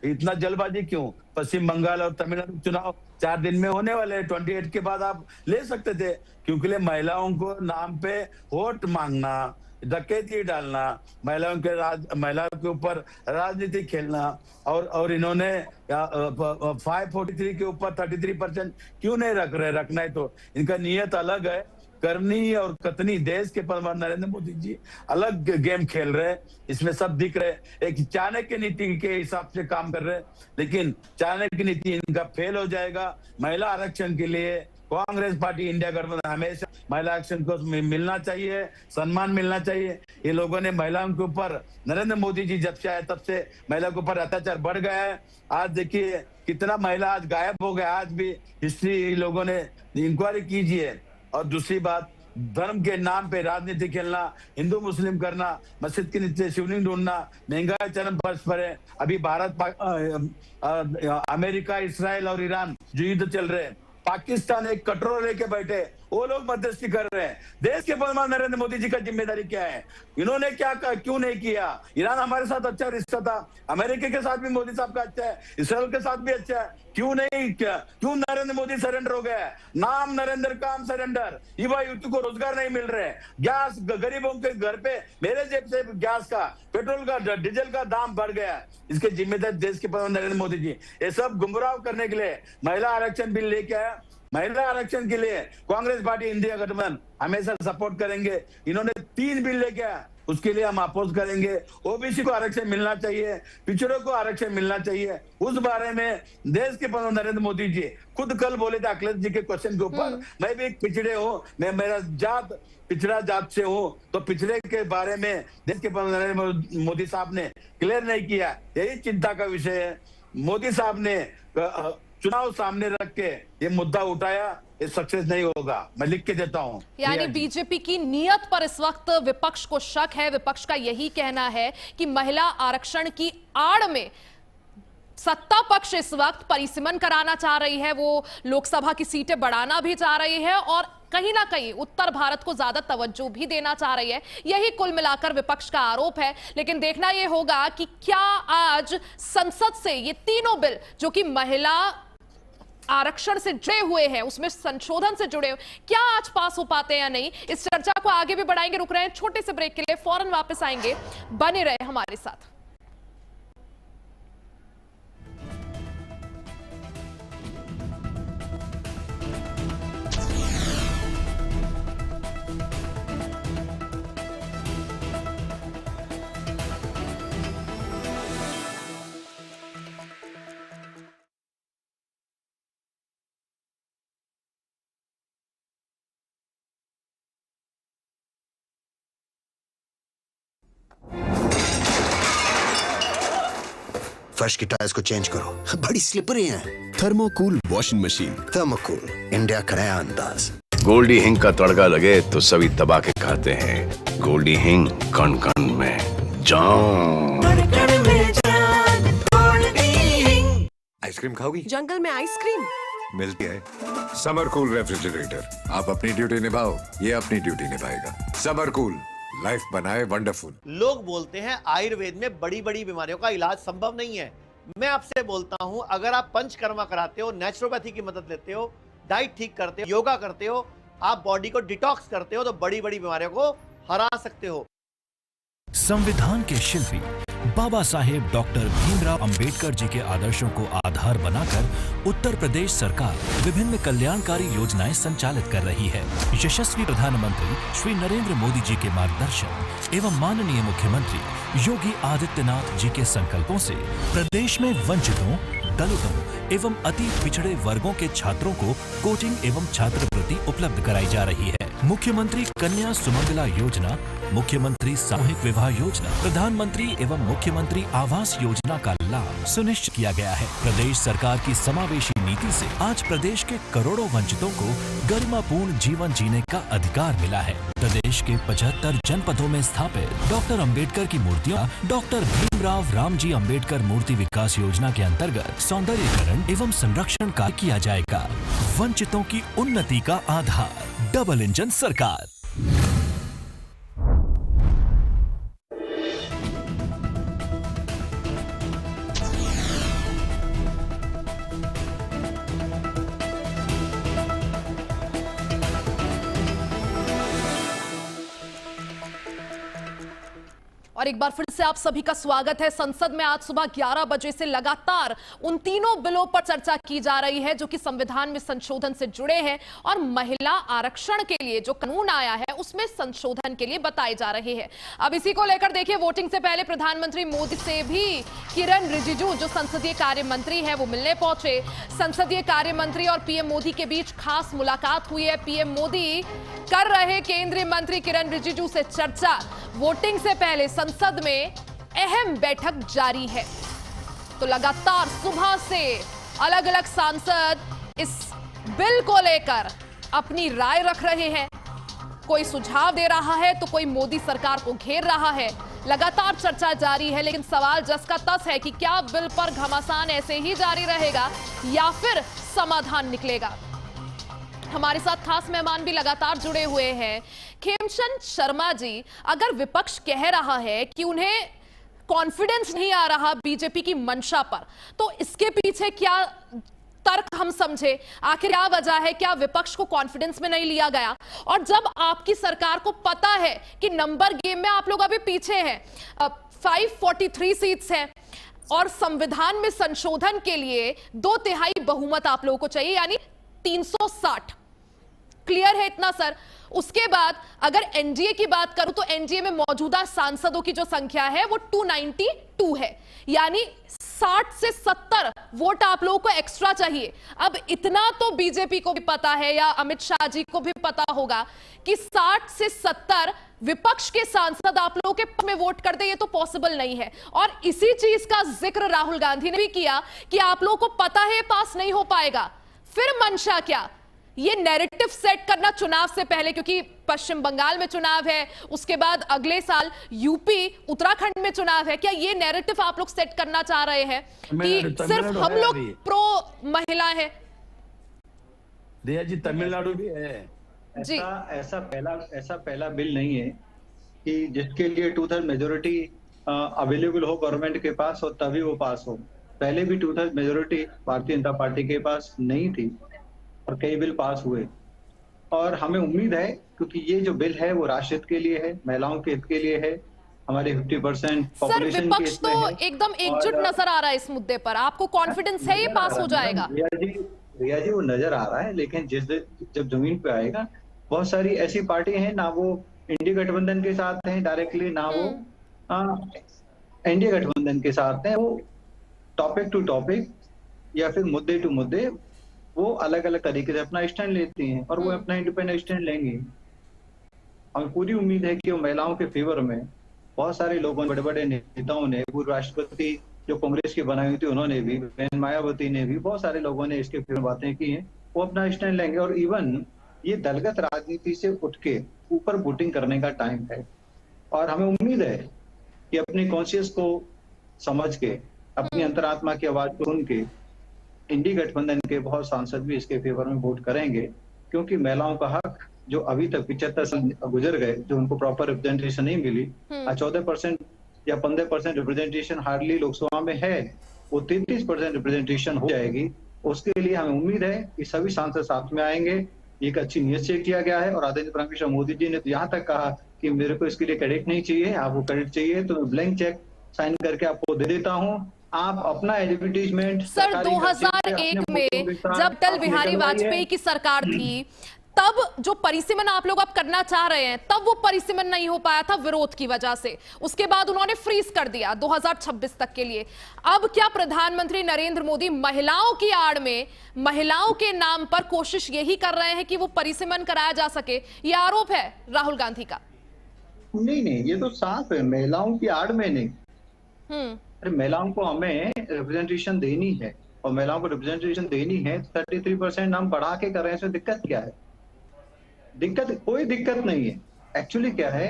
E: इतना जल्दबाजी क्यों? पश्चिम बंगाल और तमिलनाडु चुनाव 4 दिन में होने वाले हैं, 28 के बाद आप ले सकते थे। क्योंकि महिलाओं को नाम पे वोट मांगना, डकैती डालना, महिलाओं के ऊपर राजनीति खेलना और इन्होंने 543 के ऊपर 33% क्यों नहीं रखना है? तो इनका नियत अलग है। करनी और कतनी, देश के प्रधानमंत्री नरेंद्र मोदी जी अलग गेम खेल रहे हैं, इसमें सब दिख रहे हैं। एक चाणक्य नीति के हिसाब से काम कर रहे हैं, लेकिन चाणक्य नीति इनका फेल हो जाएगा। महिला आरक्षण के लिए कांग्रेस पार्टी, इंडिया गठबंधन हमेशा महिला आरक्षण को मिलना चाहिए, सम्मान मिलना चाहिए। ये लोगों ने महिलाओं के ऊपर, नरेंद्र मोदी जी जब से आए तब से महिला के ऊपर अत्याचार बढ़ गया है। आज देखिए कितना महिला आज गायब हो गया, आज भी हिस्ट्री लोगों ने इंक्वायरी कीजिए। और दूसरी बात, धर्म के नाम पे राजनीति खेलना, हिंदू मुस्लिम करना, मस्जिद के नीचे शिवलिंग ढूंढना, महंगाई चरम पर है। अभी भारत, अमेरिका, इस्राइल और ईरान जो युद्ध चल रहे हैं, पाकिस्तान एक कटोरा लेके बैठे, वो लोग मध्यस्थी कर रहे हैं। देश के प्रधानमंत्री नरेंद्र मोदी जी का जिम्मेदारी क्या है? इन्होंने क्या क्यों नहीं किया? ईरान हमारे साथ अच्छा रिश्ता था, अमेरिका के साथ भी मोदी साहब का अच्छा है, इसराइल के साथ भी अच्छा है, क्यों नहीं किया? क्यों नरेंद्र मोदी सरेंडर हो गया? नाम नरेंद्र, काम सरेंडर। युवा युवती को रोजगार नहीं मिल रहे, गैस गरीबों के घर पे, मेरे जेब से गैस का, पेट्रोल का, डीजल का दाम बढ़ गया। इसके जिम्मेदार देश के प्रधानमंत्री नरेंद्र मोदी जी। ये सब गुमराह करने के लिए महिला आरक्षण बिल लेके आया। महिला आरक्षण के लिए कांग्रेस पार्टी, इंडिया गठबंधन हमेशा सपोर्ट करेंगे। इन्होंने 3 बिल लेके आया, उसके लिए हम अपोज करेंगे। ओबीसी को आरक्षण मिलना चाहिए, पिछड़ों को आरक्षण मिलना चाहिए। उस बारे में देश के प्रधानमंत्री नरेंद्र मोदी जी खुद कल बोले थे अखिलेश जी के क्वेश्चन के ऊपर, मैं भी एक पिछड़े हूँ, मेरा जात पिछड़ा जात से हूँ, तो पिछड़े के बारे में देश के प्रधानमंत्री नरेंद्र मोदी साहब ने क्लियर नहीं किया। यही चिंता का विषय है। मोदी साहब ने चुनाव सामने रख के ये मुद्दा उठाया, ये सक्सेस नहीं होगा, मैं लिख के देता हूं।
A: यानी बीजेपी की नीयत पर इस वक्त विपक्ष को शक है। विपक्ष का यही कहना है कि महिला आरक्षण की आड़ में सत्ता पक्ष इस वक्त परिसीमन कराना चाह रही है, वो लोकसभा की सीटें बढ़ाना भी चाह रही है और कहीं ना कहीं उत्तर भारत को ज्यादा तवज्जो भी देना चाह रही है। यही कुल मिलाकर विपक्ष का आरोप है। लेकिन देखना यह होगा कि क्या आज संसद से ये तीनों बिल जो कि महिला आरक्षण से जुड़े हुए हैं, उसमें संशोधन से जुड़े हुए, क्या आज पास हो पाते हैं या नहीं। इस चर्चा को आगे भी बढ़ाएंगे। रुक रहे हैं छोटे से ब्रेक के लिए, फौरन वापस आएंगे, बने रहे हमारे साथ।
F: फर्श की टाइल्स को चेंज करो, बड़ी स्लिपरी हैं।
G: थर्मोकूल वॉशिंग मशीन।
F: थर्मोकूल, इंडिया का नया अंदाज।
H: गोल्डी हिंग का तड़का लगे तो सभी दबा के खाते हैं। गोल्डी हिंग, कण कण में जान।
J: आइसक्रीम खाओगी?
N: जंगल में आइसक्रीम
J: मिलती है। समर कूल रेफ्रिजरेटर, आप अपनी ड्यूटी निभाओ, ये अपनी ड्यूटी निभाएगा। समर कूल, लाइफ बनाए वंडरफुल।
O: लोग बोलते हैं आयुर्वेद में बड़ी बड़ी बीमारियों का इलाज संभव नहीं है। मैं आपसे बोलता हूं, अगर आप पंचकर्मा कराते हो, नेचुरोपैथी की मदद लेते हो, डाइट ठीक करते हो, योगा करते हो, आप बॉडी को डिटॉक्स करते हो, तो बड़ी बड़ी बीमारियों को हरा सकते हो।
I: संविधान के शिल्पी बाबा साहेब डॉक्टर भीमराव अंबेडकर जी के आदर्शों को आधार बनाकर उत्तर प्रदेश सरकार विभिन्न कल्याणकारी योजनाएं संचालित कर रही है। यशस्वी प्रधानमंत्री श्री नरेंद्र मोदी जी के मार्गदर्शन एवं माननीय मुख्यमंत्री योगी आदित्यनाथ जी के संकल्पों से प्रदेश में वंचितों, दलितों एवं अति पिछड़े वर्गों के छात्रों को कोचिंग एवं छात्रवृत्ति उपलब्ध कराई जा रही है। मुख्यमंत्री कन्या सुमंगला योजना, मुख्यमंत्री सामूहिक विवाह योजना, प्रधानमंत्री एवं मुख्यमंत्री आवास योजना का लाभ सुनिश्चित किया गया है। प्रदेश सरकार की समावेशी नीति से आज प्रदेश के करोड़ों वंचितों को गरिमापूर्ण जीवन जीने का अधिकार मिला है। प्रदेश के 75 जनपदों में स्थापित डॉक्टर अंबेडकर की मूर्तियां डॉक्टर भीमराव रामजी अंबेडकर मूर्ति विकास योजना के अंतर्गत सौंदर्यीकरण एवं संरक्षण कार्य किया जाएगा। वंचितों की उन्नति का आधार, डबल इंजन सरकार।
A: और एक बार फिर से आप सभी का स्वागत है। संसद में आज सुबह 11 बजे से लगातार उन तीनों बिलों पर चर्चा की जा रही है जो कि संविधान में संशोधन से जुड़े हैं और महिला आरक्षण के लिए जो कानून आया है उसमें संशोधन के लिए बताए जा रहे हैं। अब इसी को लेकर देखिए, वोटिंग से पहले प्रधानमंत्री मोदी से भी किरण रिजिजू जो संसदीय कार्य मंत्री है वो मिलने पहुंचे। संसदीय कार्य मंत्री और पीएम मोदी के बीच खास मुलाकात हुई है। पीएम मोदी कर रहे केंद्रीय मंत्री किरण रिजिजू से चर्चा। वोटिंग से पहले संसद में अहम बैठक जारी है। तो लगातार सुबह से अलग अलग सांसद इस बिल को लेकर अपनी राय रख रहे हैं। कोई सुझाव दे रहा है तो कोई मोदी सरकार को घेर रहा है। लगातार चर्चा जारी है, लेकिन सवाल जस का तस है कि क्या बिल पर घमासान ऐसे ही जारी रहेगा या फिर समाधान निकलेगा। हमारे साथ खास मेहमान भी लगातार जुड़े हुए हैं। खेमचंद शर्मा जी, अगर विपक्ष कह रहा है कि उन्हें कॉन्फिडेंस नहीं आ रहा बीजेपी की मंशा पर, तो इसके पीछे क्या तर्क हम समझे? आखिर क्या वजह है? क्या विपक्ष को कॉन्फिडेंस में नहीं लिया गया? और जब आपकी सरकार को पता है कि नंबर गेम में आप लोग अभी पीछे हैं, 543 सीट्स हैं और संविधान में संशोधन के लिए 2/3 बहुमत आप लोगों को चाहिए, यानी 360। क्लियर है इतना सर? उसके बाद अगर एनडीए की बात करूं तो एनडीए में मौजूदा सांसदों की जो संख्या है वो 292 है, यानी 60 से 70 वोट आप लोगों को एक्स्ट्रा चाहिए। अब इतना तो बीजेपी को भी पता है या अमित शाह जी को भी पता होगा कि 60 से 70 विपक्ष के सांसद आप लोगों के में वोट कर दे, ये तो पॉसिबल नहीं है। और इसी चीज का जिक्र राहुल गांधी ने भी किया कि आप लोगों को पता है पास नहीं हो पाएगा, फिर मंशा क्या? ये नैरेटिव सेट करना चुनाव से पहले, क्योंकि पश्चिम बंगाल में चुनाव है, उसके बाद अगले साल यूपी उत्तराखंड में चुनाव है, क्या ये नैरेटिव आप लोग सेट करना चाह रहे हैं कि सिर्फ हम लोग प्रो महिला है?
E: रिया जी, तमिलनाडु भी है
A: जी।
D: ऐसा पहला बिल नहीं है कि जिसके लिए 2/3 मेजोरिटी अवेलेबल हो गवर्नमेंट के पास और तभी वो पास हो। पहले भी 2/3 मेजोरिटी भारतीय जनता पार्टी के पास नहीं थी और कई बिल पास हुए। और हमें उम्मीद है, क्योंकि ये जो बिल है वो राष्ट्र हित के लिए है, महिलाओं के हित के लिए है, हमारे 50%
A: सर
D: पॉपुलेशन
A: विपक्ष तो एकदम एकजुट नजर आ रहा है इस मुद्दे पर, आपको कॉन्फिडेंस है ये पास हो जाएगा?
D: रिया जी वो नजर आ रहा है, लेकिन जब जमीन पे आएगा, बहुत सारी ऐसी पार्टी हैं, ना वो इंडिया गठबंधन के साथ हैं डायरेक्टली, ना वो एनडीए गठबंधन के साथ हैं। वो टॉपिक टू टॉपिक या फिर मुद्दे टू मुद्दे वो अलग अलग तरीके से अपना स्टैंड लेती हैं और वो अपना इंडिपेंडेंट स्टैंड लेंगे। हमें पूरी उम्मीद है कि वो महिलाओं के फेवर में बहुत सारे लोगों ने, बड़े बड़े नेताओं ने, पूर्व राष्ट्रपति जो कांग्रेस की बनाई हुई थी उन्होंने भी, बहन मायावती ने भी, बहुत सारे लोगों ने इसके फेवर बातें की हैं, वो अपना स्टैंड लेंगे। और इवन ये दलगत राजनीति से उठ के ऊपर वोटिंग करने का टाइम है और हमें उम्मीद है कि अपनी कॉन्शियस को समझ के, अपनी अंतरात्मा की आवाज को सुन के इंडी गठबंधन के बहुत सांसद भी इसके फेवर में वोट करेंगे, क्योंकि महिलाओं का हक जो अभी तक 75 साल गुजर गए, जो उनको प्रॉपर रिप्रेजेंटेशन नहीं मिली, 14% या 15% रिप्रेजेंटेशन हार्डली लोकसभा में है, वो 33% रिप्रेजेंटेशन हो जाएगी। उसके लिए हमें उम्मीद है कि सभी सांसद साथ में आएंगे। एक अच्छी नियत से किया गया है और आदरणीय प्राइम मिनिस्टर मोदी जी ने तो यहाँ तक कहा कि मेरे को इसके लिए क्रेडिट नहीं चाहिए, आपको क्रेडिट चाहिए तो मैं ब्लैंक चेक साइन करके आपको दे देता हूँ, आप अपना एडवर्टीजमेंट।
A: सर 2001 में जब अटल बिहारी वाजपेयी की सरकार थी, तब जो परिसीमन आप लोग अब करना चाह रहे हैं, तब वो परिसीमन नहीं हो पाया था विरोध की वजह से। उसके बाद उन्होंने फ्रीज कर दिया 2026 तक के लिए। अब क्या प्रधानमंत्री नरेंद्र मोदी महिलाओं की आड़ में, महिलाओं के नाम पर कोशिश यही कर रहे हैं कि वो परिसीमन कराया जा सके? ये आरोप है राहुल गांधी का।
D: नहीं, ये तो साफ है, महिलाओं की आड़ में नहीं। अरे महिलाओं को हमें रिप्रेजेंटेशन देनी है और महिलाओं को रिप्रेजेंटेशन देनी है, 33% हम बढ़ा के कर रहे हैं, इसमें दिक्कत क्या है? कोई दिक्कत नहीं है। एक्चुअली क्या है,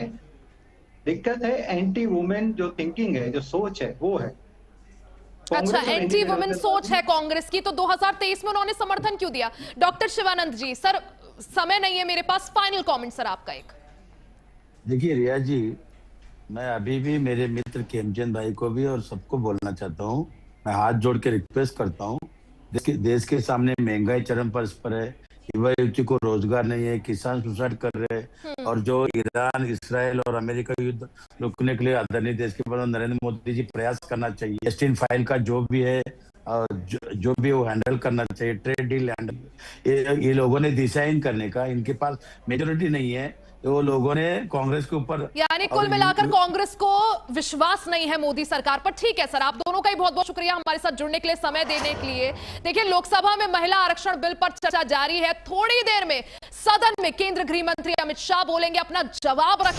D: दिक्कत है एंटी वुमेन जो थिंकिंग है, जो सोच है, वो है।
A: अच्छा, एंटी वुमेन सोच है कांग्रेस की, तो 2023 में उन्होंने समर्थन क्यों दिया? डॉक्टर शिवानंद जी, सर समय नहीं है मेरे पास, फाइनल कमेंट सर आपका एक।
E: देखिए रिया जी, मैं अभी भी मेरे मित्र खेमचंद भाई को भी और सबको बोलना चाहता हूँ, मैं हाथ जोड़ के रिक्वेस्ट करता हूँ, देश के सामने महंगाई चरम पर है, युवा युवती को रोजगार नहीं है, किसान सुसाइड कर रहे हैं, और जो ईरान, इसराइल और अमेरिका युद्ध रोकने के लिए आदरणीय देश के प्रधान नरेंद्र मोदी जी प्रयास करना चाहिए। जस्टिन फाइल का जो भी है जो भी वो हैंडल करना चाहिए, ट्रेड डील हैंडल, ये लोगों ने डिसाइन करने का, इनके पास मेजोरिटी नहीं है, तो वो लोगों ने कांग्रेस के ऊपर,
A: यानी कुल मिलाकर कांग्रेस को विश्वास नहीं है मोदी सरकार पर। ठीक है सर, आप दोनों का ही बहुत बहुत शुक्रिया हमारे साथ जुड़ने के लिए, समय देने के लिए। देखिए, लोकसभा में महिला आरक्षण बिल पर चर्चा जारी है। थोड़ी देर में सदन में केंद्रीय गृह मंत्री अमित शाह बोलेंगे, अपना जवाब रखें।